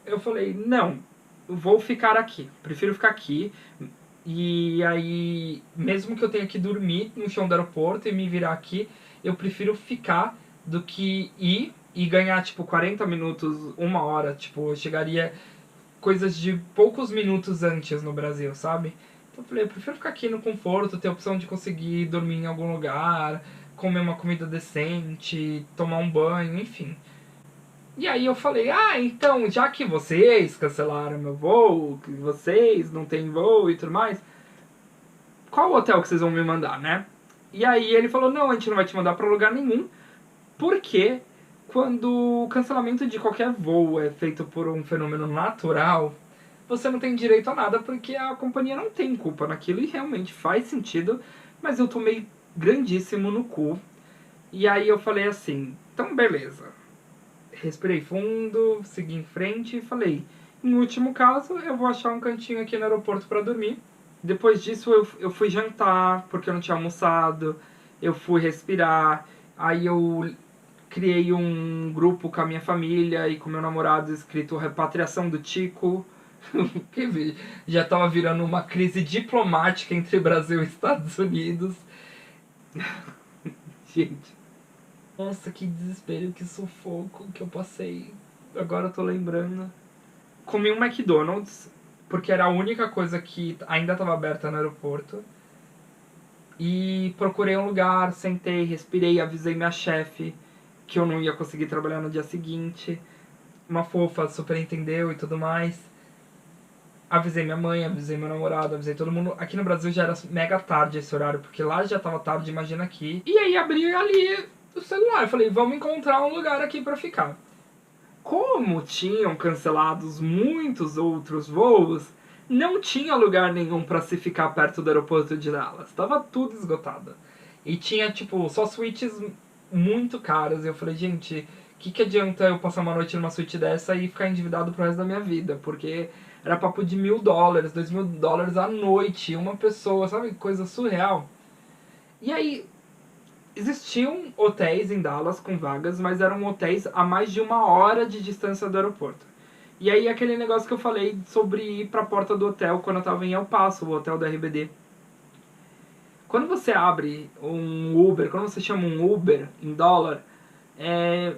eu falei, não, eu vou ficar aqui, prefiro ficar aqui. E aí, mesmo que eu tenha que dormir no chão do aeroporto e me virar aqui, eu prefiro ficar do que ir e ganhar, tipo, 40 minutos, uma hora. Tipo, eu chegaria coisas de poucos minutos antes no Brasil, sabe? Então eu falei, eu prefiro ficar aqui no conforto, ter a opção de conseguir dormir em algum lugar, comer uma comida decente, tomar um banho, enfim. E aí eu falei, então, já que vocês cancelaram meu voo, que vocês não tem voo e tudo mais, qual hotel que vocês vão me mandar, né? E aí ele falou, não, a gente não vai te mandar pra lugar nenhum, porque quando o cancelamento de qualquer voo é feito por um fenômeno natural, você não tem direito a nada, porque a companhia não tem culpa naquilo, e realmente faz sentido, mas eu tomei grandíssimo no cu. E aí eu falei assim, então beleza. Respirei fundo, segui em frente e falei, em último caso, eu vou achar um cantinho aqui no aeroporto para dormir. Depois disso eu fui jantar, porque eu não tinha almoçado, eu fui respirar, aí eu criei um grupo com a minha família e com meu namorado escrito Repatriação do Tico. Que já estava virando uma crise diplomática entre Brasil e Estados Unidos. Gente, nossa, que desespero, que sufoco que eu passei. Agora eu tô lembrando. Comi um McDonald's, porque era a única coisa que ainda estava aberta no aeroporto. E procurei um lugar, sentei, respirei, avisei minha chefe que eu não ia conseguir trabalhar no dia seguinte. Uma fofa super entendeu e tudo mais. Avisei minha mãe, avisei meu namorado, avisei todo mundo. Aqui no Brasil já era mega tarde esse horário, porque lá já tava tarde, imagina aqui. E aí abri ali o celular, eu falei, vamos encontrar um lugar aqui pra ficar. Como tinham cancelados muitos outros voos, não tinha lugar nenhum pra se ficar perto do aeroporto de Dallas. Tava tudo esgotado. E tinha, tipo, só suítes muito caras. E eu falei, gente, o que adianta eu passar uma noite numa suíte dessa e ficar endividado pro resto da minha vida? Porque era papo de $1.000, $2.000 à noite, uma pessoa, sabe? Coisa surreal. E aí, existiam hotéis em Dallas com vagas, mas eram hotéis a mais de 1 hora de distância do aeroporto. E aí aquele negócio que eu falei sobre ir pra porta do hotel quando eu tava em El Paso, o hotel da RBD. Quando você abre um Uber, quando você chama um Uber em dólar,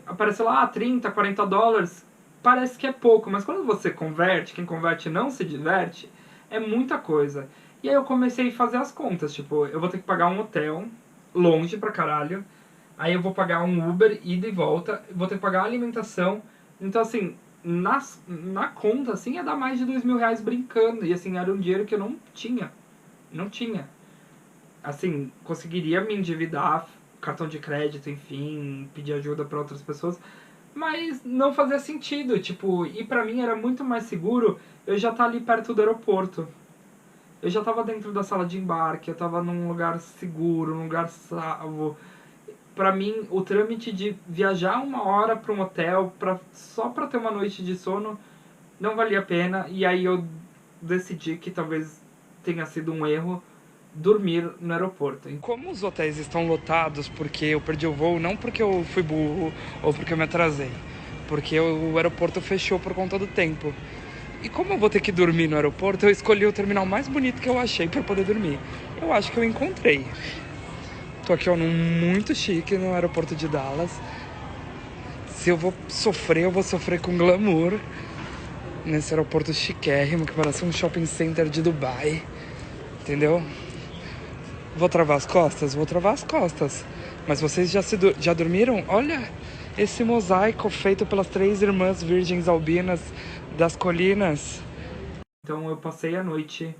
aparece lá $30, $40, parece que é pouco, mas quando você converte, quem converte não se diverte, é muita coisa. E aí eu comecei a fazer as contas, tipo, eu vou ter que pagar um hotel longe pra caralho, aí eu vou pagar um Uber ida e volta, vou ter que pagar a alimentação, então assim, na conta assim ia dar mais de R$2.000 brincando, e assim, era um dinheiro que eu não tinha, assim, conseguiria me endividar, cartão de crédito, enfim, pedir ajuda pra outras pessoas, mas não fazia sentido, tipo, e pra mim era muito mais seguro eu já estar ali perto do aeroporto. Eu já tava dentro da sala de embarque, eu tava num lugar seguro, num lugar salvo. Pra mim, o trâmite de viajar 1 hora pra um hotel só pra ter uma noite de sono não valia a pena. E aí eu decidi que talvez tenha sido um erro dormir no aeroporto. Como os hotéis estão lotados porque eu perdi o voo, não porque eu fui burro ou porque eu me atrasei, porque o aeroporto fechou por conta do tempo. E como eu vou ter que dormir no aeroporto, eu escolhi o terminal mais bonito que eu achei pra poder dormir. Eu acho que eu encontrei. Tô aqui, num muito chique no aeroporto de Dallas. Se eu vou sofrer, eu vou sofrer com glamour. Nesse aeroporto chiquérrimo, que parece um shopping center de Dubai. Entendeu? Vou travar as costas? Vou travar as costas. Mas vocês já dormiram? Olha, esse mosaico feito pelas 3 irmãs virgens albinas das colinas. Então eu passei a noite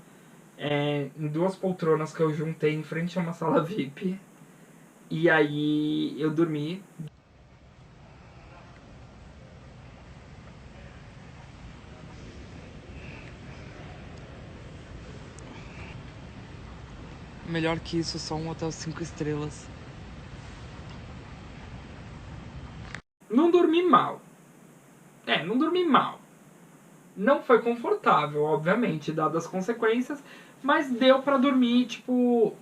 em 2 poltronas que eu juntei em frente a uma sala VIP. E aí eu dormi. Melhor que isso, só um hotel 5 estrelas. Não dormi mal. Não dormi mal. Não foi confortável, obviamente, dadas as consequências, mas deu pra dormir, tipo...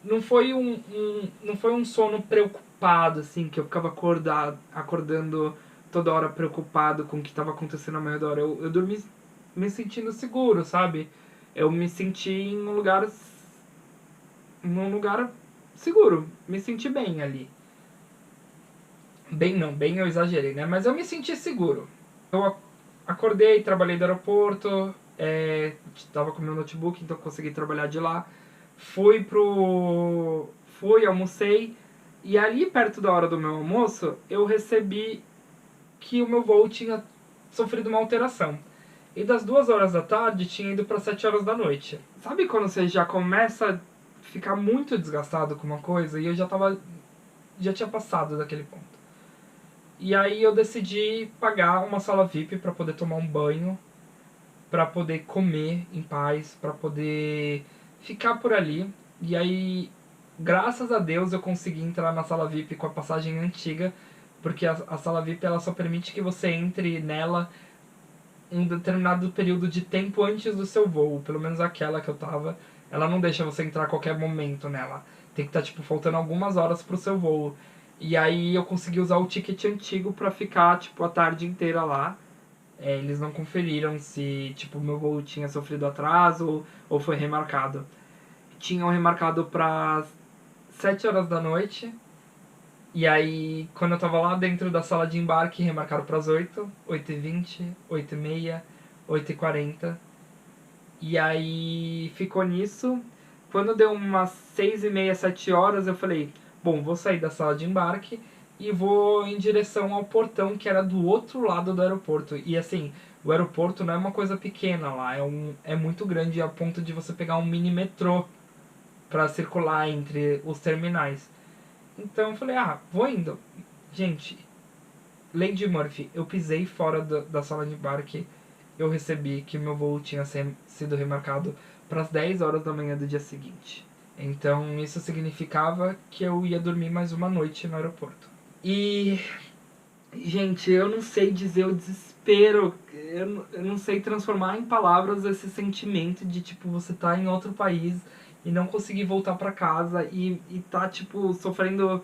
Não foi um sono preocupado, assim, que eu ficava acordando toda hora preocupado com o que estava acontecendo ao meu redor. Eu dormi me sentindo seguro, sabe? Eu me senti num lugar seguro. Me senti bem ali. Bem eu exagerei, né? Mas eu me senti seguro. Eu acordei, trabalhei do aeroporto, tava com meu notebook, então consegui trabalhar de lá. Fui, almocei, e ali perto da hora do meu almoço, eu recebi que o meu voo tinha sofrido uma alteração. E das 2 horas da tarde tinha ido para 7 horas da noite. Sabe quando você já começa a ficar muito desgastado com uma coisa? E eu já tinha passado daquele ponto. E aí eu decidi pagar uma sala VIP para poder tomar um banho, para poder comer em paz, para poder ficar por ali. E aí, graças a Deus, eu consegui entrar na sala VIP com a passagem antiga, porque a sala VIP ela só permite que você entre nela um determinado período de tempo antes do seu voo, pelo menos aquela que eu tava. Ela não deixa você entrar a qualquer momento nela. Tem que estar, tipo, faltando algumas horas pro seu voo. E aí eu consegui usar o ticket antigo pra ficar, tipo, a tarde inteira lá. Eles não conferiram se, tipo, meu voo tinha sofrido atraso ou foi remarcado. Tinham remarcado para 7 horas da noite. E aí, quando eu tava lá dentro da sala de embarque, remarcaram para as 8, 8h20, 8h30, 8h40. E aí ficou nisso. Quando deu umas 6h30, 7 horas, eu falei, bom, vou sair da sala de embarque e vou em direção ao portão que era do outro lado do aeroporto. E assim, o aeroporto não é uma coisa pequena lá, é muito grande a ponto de você pegar um mini metrô para circular entre os terminais. Então eu falei, vou indo. Gente, Lady Murphy, eu pisei fora da sala de embarque, eu recebi que meu voo tinha sido remarcado para as 10 horas da manhã do dia seguinte. Então isso significava que eu ia dormir mais uma noite no aeroporto. E, gente, eu não sei dizer o desespero, eu não sei transformar em palavras esse sentimento de, tipo, você tá em outro país e não conseguir voltar para casa e tá, tipo, sofrendo...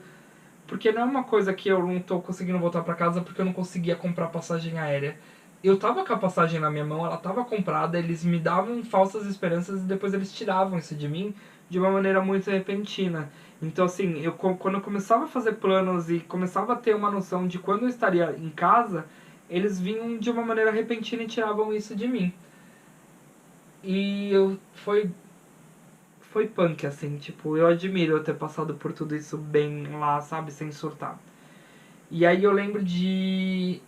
Porque não é uma coisa que eu não tô conseguindo voltar para casa porque eu não conseguia comprar passagem aérea. Eu tava com a passagem na minha mão, ela tava comprada, eles me davam falsas esperanças e depois eles tiravam isso de mim de uma maneira muito repentina. Então, assim, quando eu começava a fazer planos e começava a ter uma noção de quando eu estaria em casa, eles vinham de uma maneira repentina e tiravam isso de mim. E foi punk, assim, tipo, eu admiro eu ter passado por tudo isso bem lá, sabe, sem surtar. E aí eu lembro de...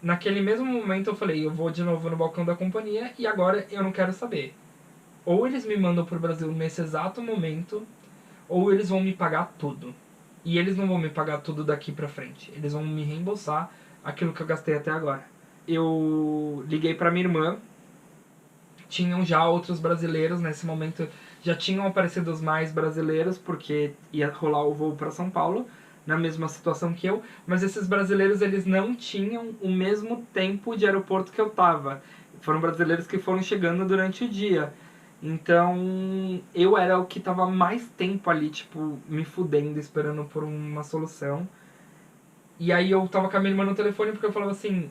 Naquele mesmo momento eu falei, eu vou de novo no balcão da companhia e agora eu não quero saber. Ou eles me mandam pro Brasil nesse exato momento, ou eles vão me pagar tudo. E eles não vão me pagar tudo daqui pra frente. Eles vão me reembolsar aquilo que eu gastei até agora. Eu liguei pra minha irmã. Tinham já outros brasileiros nesse momento. Já tinham aparecido os mais brasileiros, porque ia rolar o voo para São Paulo, na mesma situação que eu. Mas esses brasileiros, eles não tinham o mesmo tempo de aeroporto que eu tava. Foram brasileiros que foram chegando durante o dia. Então, eu era o que tava mais tempo ali, tipo, me fudendo, esperando por uma solução. E aí eu tava com a minha irmã no telefone porque eu falava assim,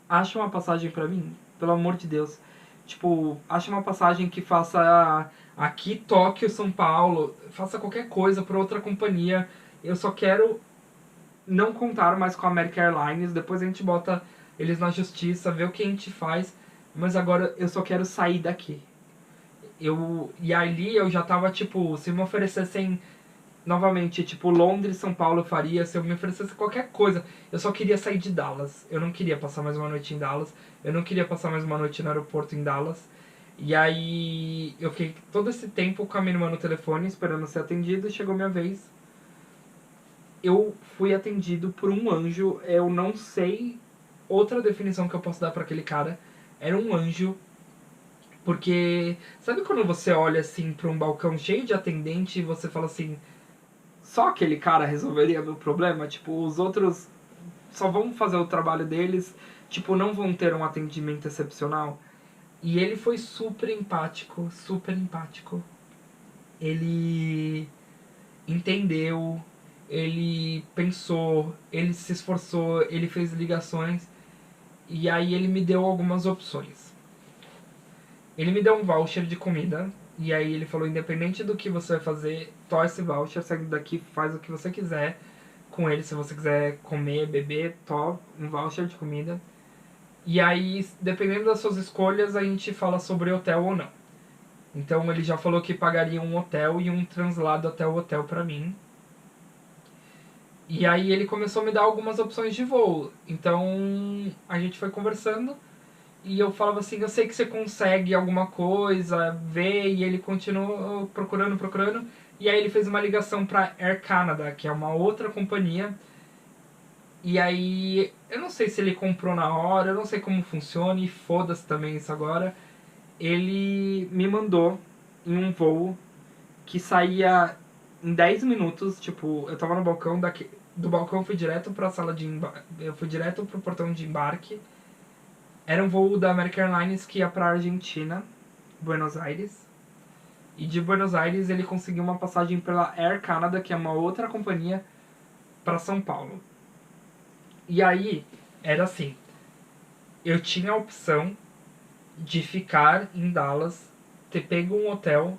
acha uma passagem pra mim, pelo amor de Deus. Tipo, acha uma passagem que faça aqui Tóquio, São Paulo, faça qualquer coisa pra outra companhia. Eu só quero não contar mais com a American Airlines, depois a gente bota eles na justiça, vê o que a gente faz, mas agora eu só quero sair daqui. E ali eu já tava, tipo, se me oferecessem novamente, tipo, Londres, São Paulo eu faria se eu me oferecesse qualquer coisa. Eu só queria sair de Dallas. Eu não queria passar mais uma noite em Dallas. Eu não queria passar mais uma noite no aeroporto em Dallas. E aí eu fiquei todo esse tempo com a minha irmã no telefone, esperando ser atendido, e chegou minha vez. Eu fui atendido por um anjo. Eu não sei outra definição que eu posso dar pra aquele cara. Era um anjo. Porque sabe quando você olha assim pra um balcão cheio de atendente e você fala assim, só aquele cara resolveria meu problema? Tipo, os outros só vão fazer o trabalho deles, tipo, não vão ter um atendimento excepcional. E ele foi super empático, super empático. Ele entendeu, ele pensou, ele se esforçou, ele fez ligações e aí ele me deu algumas opções. Ele me deu um voucher de comida e aí ele falou, independente do que você vai fazer, to esse voucher, sai daqui, faz o que você quiser com ele, se você quiser comer, beber, to um voucher de comida. E aí, dependendo das suas escolhas, a gente fala sobre hotel ou não. Então ele já falou que pagaria um hotel e um translado até o hotel pra mim. E aí ele começou a me dar algumas opções de voo. Então a gente foi conversando e eu falava assim, eu sei que você consegue alguma coisa, ver, e ele continuou procurando, procurando. E aí ele fez uma ligação pra Air Canada, que é uma outra companhia. E aí, eu não sei se ele comprou na hora, eu não sei como funciona, e foda-se também isso agora. Ele me mandou em um voo que saía em 10 minutos, tipo, eu tava no balcão, do balcão eu fui direto pra sala de eu fui direto pro portão de embarque. Era um voo da American Airlines que ia pra Argentina, Buenos Aires. E de Buenos Aires ele conseguiu uma passagem pela Air Canada, que é uma outra companhia, pra São Paulo. E aí, era assim, eu tinha a opção de ficar em Dallas, ter pego um hotel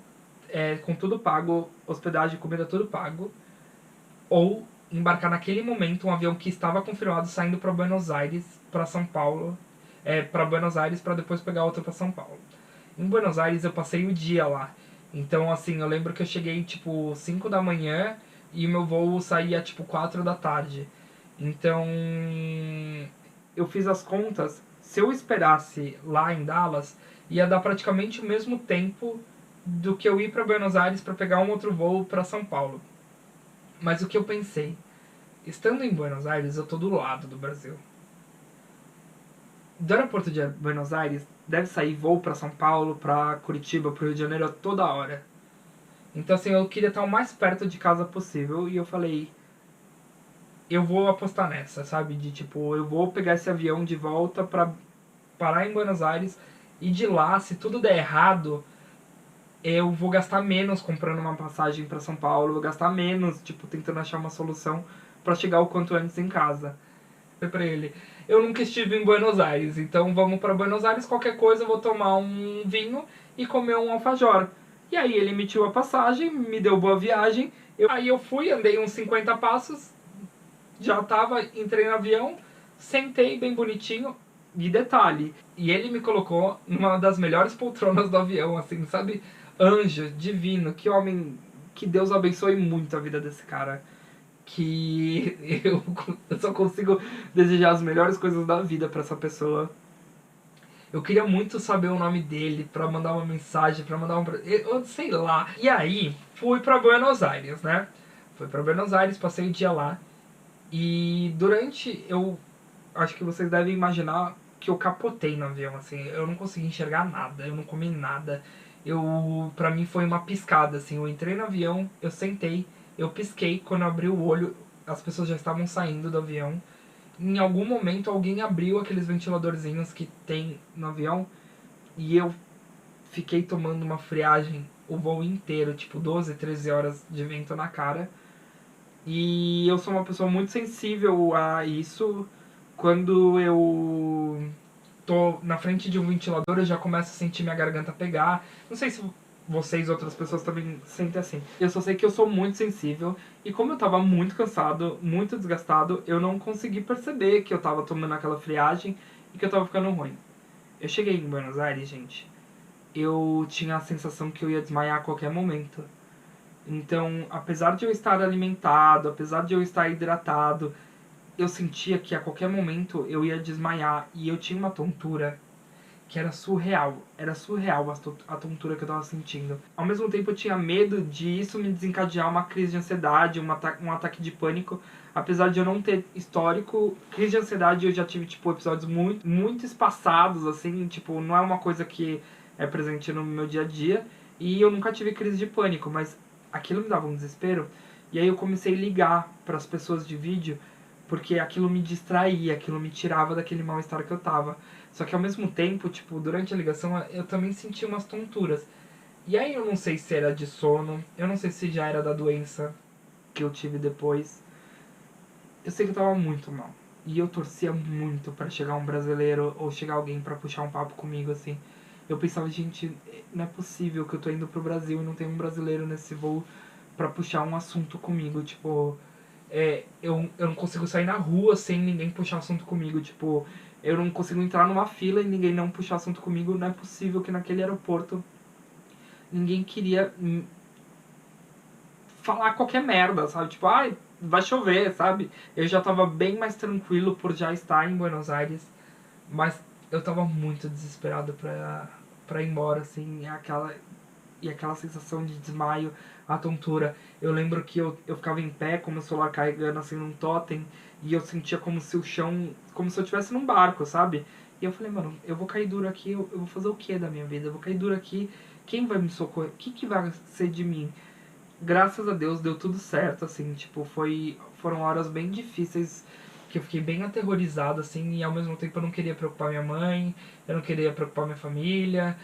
com tudo pago, hospedagem, comida, tudo pago, ou embarcar naquele momento um avião que estava confirmado saindo para Buenos Aires, para São Paulo, para Buenos Aires para depois pegar outro para São Paulo. Em Buenos Aires eu passei o dia lá, então assim, eu lembro que eu cheguei tipo 5 da manhã e o meu voo saía tipo 4 da tarde. Então eu fiz as contas, se eu esperasse lá em Dallas, ia dar praticamente o mesmo tempo do que eu ir para Buenos Aires para pegar um outro voo para São Paulo. Mas o que eu pensei, estando em Buenos Aires, eu tô do lado do Brasil. Do aeroporto de Buenos Aires deve sair voo para São Paulo, para Curitiba, para Rio de Janeiro toda hora. Então assim, eu queria estar o mais perto de casa possível e eu falei, eu vou apostar nessa, sabe? De tipo, eu vou pegar esse avião de volta pra parar em Buenos Aires e de lá, se tudo der errado, eu vou gastar menos comprando uma passagem pra São Paulo, vou gastar menos, tipo, tentando achar uma solução pra chegar o quanto antes em casa. Falei pra ele, eu nunca estive em Buenos Aires, então vamos pra Buenos Aires, qualquer coisa eu vou tomar um vinho e comer um alfajor. E aí ele emitiu a passagem, me deu boa viagem, aí eu fui, andei uns 50 passos, já tava, entrei no avião, sentei bem bonitinho, e detalhe, e ele me colocou numa das melhores poltronas do avião, assim, sabe? Anjo, divino, que homem, que Deus abençoe muito a vida desse cara. Que eu só consigo desejar as melhores coisas da vida pra essa pessoa. Eu queria muito saber o nome dele pra mandar uma mensagem, pra mandar um... Eu sei lá. E aí, fui pra Buenos Aires, né? Fui pra Buenos Aires, passei o dia lá. E durante, eu acho que vocês devem imaginar que eu capotei no avião, assim, eu não consegui enxergar nada, eu não comi nada. Pra mim foi uma piscada, assim, eu entrei no avião, eu sentei, eu pisquei, quando eu abri o olho, as pessoas já estavam saindo do avião. Em algum momento alguém abriu aqueles ventiladorzinhos que tem no avião e eu fiquei tomando uma friagem o voo inteiro, tipo 12, 13 horas de vento na cara. E eu sou uma pessoa muito sensível a isso. Quando eu tô na frente de um ventilador, eu já começo a sentir minha garganta pegar. Não sei se vocês, outras pessoas, também sentem assim. Eu só sei que eu sou muito sensível. E como eu tava muito cansado, muito desgastado, eu não consegui perceber que eu tava tomando aquela friagem e que eu tava ficando ruim. Eu cheguei em Buenos Aires, gente. Eu tinha a sensação que eu ia desmaiar a qualquer momento. Então, apesar de eu estar alimentado, apesar de eu estar hidratado, eu sentia que a qualquer momento eu ia desmaiar. E eu tinha uma tontura que era surreal. Era surreal a tontura que eu tava sentindo. Ao mesmo tempo eu tinha medo de isso me desencadear uma crise de ansiedade, um ataque de pânico. Apesar de eu não ter histórico, crise de ansiedade eu já tive, tipo, episódios muito espaçados, assim, tipo, não é uma coisa que é presente no meu dia a dia. E eu nunca tive crise de pânico, mas aquilo me dava um desespero. E aí eu comecei a ligar para as pessoas de vídeo, porque aquilo me distraía, aquilo me tirava daquele mal-estar que eu tava. Só que ao mesmo tempo, tipo, durante a ligação eu também senti umas tonturas. E aí eu não sei se era de sono, eu não sei se já era da doença que eu tive depois. Eu sei que eu tava muito mal. E eu torcia muito pra chegar um brasileiro ou chegar alguém pra puxar um papo comigo, assim. Eu pensava, gente, não é possível que eu tô indo pro Brasil e não tem um brasileiro nesse voo pra puxar um assunto comigo. Tipo, eu não consigo sair na rua sem ninguém puxar assunto comigo. Tipo, eu não consigo entrar numa fila e ninguém não puxar assunto comigo. Não é possível que naquele aeroporto ninguém queria falar qualquer merda, sabe? Tipo, ai, vai chover, sabe? Eu já tava bem mais tranquilo por já estar em Buenos Aires, mas eu tava muito desesperado pra ir embora, assim, e aquela sensação de desmaio, a tontura. Eu lembro que eu ficava em pé com o meu celular carregando, assim, num totem, e eu sentia como se o chão, como se eu estivesse num barco, sabe? E eu falei, mano, eu vou cair duro aqui, eu vou fazer o que da minha vida? Eu vou cair duro aqui, quem vai me socorrer? O que vai ser de mim? Graças a Deus deu tudo certo, assim, tipo, foram horas bem difíceis, que eu fiquei bem aterrorizado, assim, e ao mesmo tempo eu não queria preocupar minha mãe, eu não queria preocupar minha família,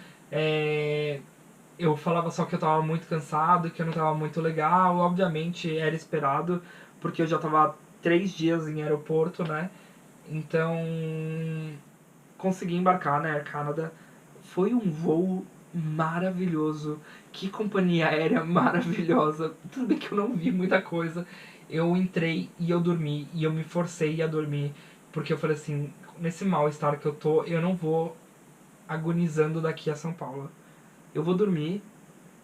eu falava só que eu tava muito cansado, que eu não tava muito legal, obviamente era esperado, porque eu já tava 3 dias em aeroporto, né, então consegui embarcar na Air Canada. Foi um voo maravilhoso. Que companhia aérea maravilhosa. Tudo bem que eu não vi muita coisa. Eu entrei e eu dormi. E eu me forcei a dormir. Porque eu falei assim, nesse mal-estar que eu tô, eu não vou agonizando daqui a São Paulo. Eu vou dormir,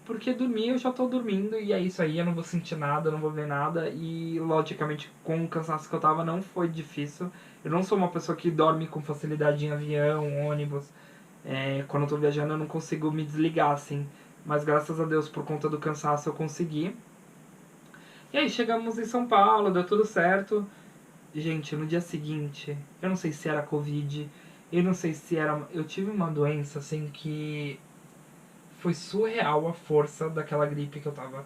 porque dormir eu já tô dormindo e é isso aí, eu não vou sentir nada, eu não vou ver nada. E logicamente com o cansaço que eu tava não foi difícil. Eu não sou uma pessoa que dorme com facilidade em avião, ônibus. Quando eu tô viajando eu não consigo me desligar assim. Mas graças a Deus por conta do cansaço eu consegui. E aí chegamos em São Paulo, deu tudo certo. Gente, no dia seguinte, eu não sei se era Covid, eu não sei se era. Eu tive uma doença assim que foi surreal a força daquela gripe que eu tava.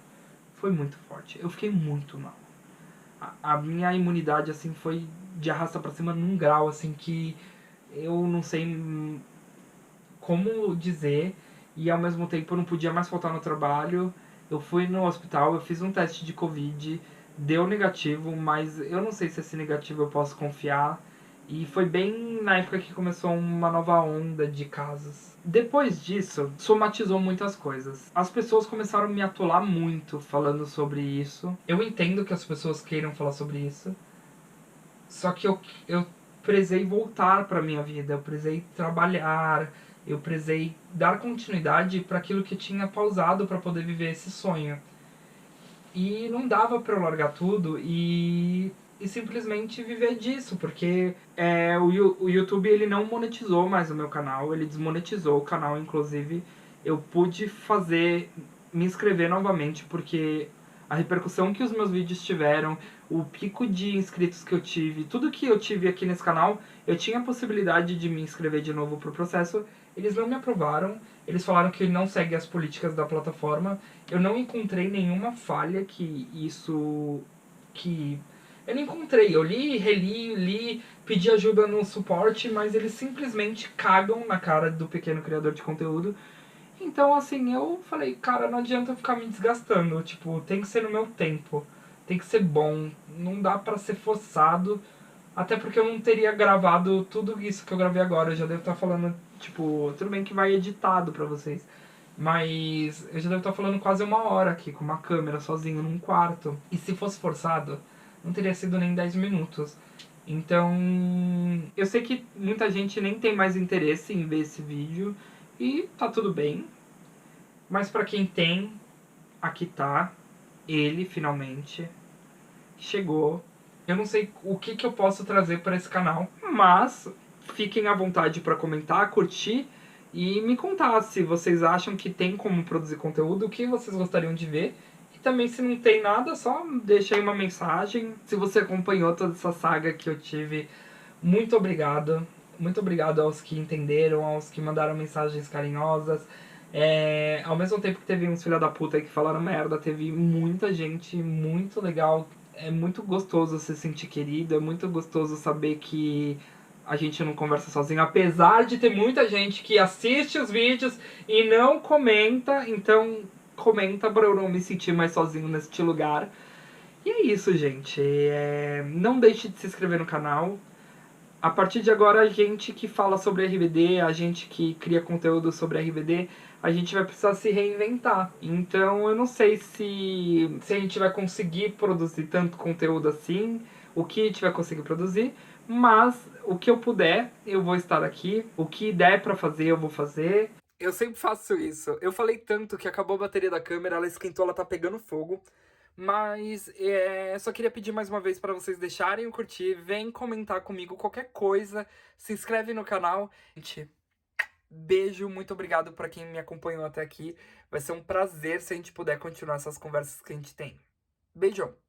Foi muito forte. Eu fiquei muito mal. A minha imunidade, assim, foi de arrasta pra cima num grau, assim, que eu não sei como dizer. E ao mesmo tempo eu não podia mais faltar no trabalho. Eu fui no hospital, eu fiz um teste de Covid, deu negativo, mas eu não sei se esse negativo eu posso confiar. E foi bem na época que começou uma nova onda de casos. Depois disso, somatizou muitas coisas. As pessoas começaram a me atolar muito falando sobre isso. Eu entendo que as pessoas queiram falar sobre isso. Só que eu precisei voltar para minha vida, eu precisei trabalhar, eu precisei dar continuidade para aquilo que tinha pausado para poder viver esse sonho. E não dava para eu largar tudo e simplesmente viver disso, porque o YouTube ele não monetizou mais o meu canal, ele desmonetizou o canal, inclusive. Eu pude me inscrever novamente, porque a repercussão que os meus vídeos tiveram, o pico de inscritos que eu tive, tudo que eu tive aqui nesse canal, eu tinha a possibilidade de me inscrever de novo pro processo. Eles não me aprovaram, eles falaram que não segue as políticas da plataforma. Eu não encontrei nenhuma falha que eu não encontrei. Eu li, reli, pedi ajuda no suporte, mas eles simplesmente cagam na cara do pequeno criador de conteúdo. Então, assim, eu falei, cara, não adianta eu ficar me desgastando. Tipo, tem que ser no meu tempo. Tem que ser bom. Não dá pra ser forçado. Até porque eu não teria gravado tudo isso que eu gravei agora. Eu já devo estar falando, tipo, tudo bem que vai editado pra vocês. Mas eu já devo estar falando quase 1 hora aqui, com uma câmera, sozinho, num quarto. E se fosse forçado, não teria sido nem 10 minutos. Então, eu sei que muita gente nem tem mais interesse em ver esse vídeo. E tá tudo bem. Mas pra quem tem, aqui tá. ele finalmente chegou. Eu não sei o que eu posso trazer para esse canal. Mas fiquem à vontade para comentar, curtir e me contar se vocês acham que tem como produzir conteúdo, o que vocês gostariam de ver. E também, se não tem nada, só deixa aí uma mensagem. Se você acompanhou toda essa saga que eu tive, muito obrigado. Muito obrigado aos que entenderam, aos que mandaram mensagens carinhosas. Ao mesmo tempo que teve uns filha da puta aí que falaram merda, teve muita gente muito legal. É muito gostoso se sentir querido, é muito gostoso saber que a gente não conversa sozinho, apesar de ter muita gente que assiste os vídeos e não comenta, então comenta pra eu não me sentir mais sozinho neste lugar. E é isso, gente. Não deixe de se inscrever no canal. A partir de agora, a gente que fala sobre RBD, a gente que cria conteúdo sobre RBD, a gente vai precisar se reinventar. Então, eu não sei se a gente vai conseguir produzir tanto conteúdo assim, o que a gente vai conseguir produzir, mas o que eu puder, eu vou estar aqui. O que der pra fazer, eu vou fazer. Eu sempre faço isso. Eu falei tanto que acabou a bateria da câmera, ela esquentou, ela tá pegando fogo. Mas só queria pedir mais uma vez para vocês deixarem o curtir, vem comentar comigo qualquer coisa, se inscreve no canal. Gente, beijo, muito obrigado para quem me acompanhou até aqui. Vai ser um prazer se a gente puder continuar essas conversas que a gente tem. Beijão!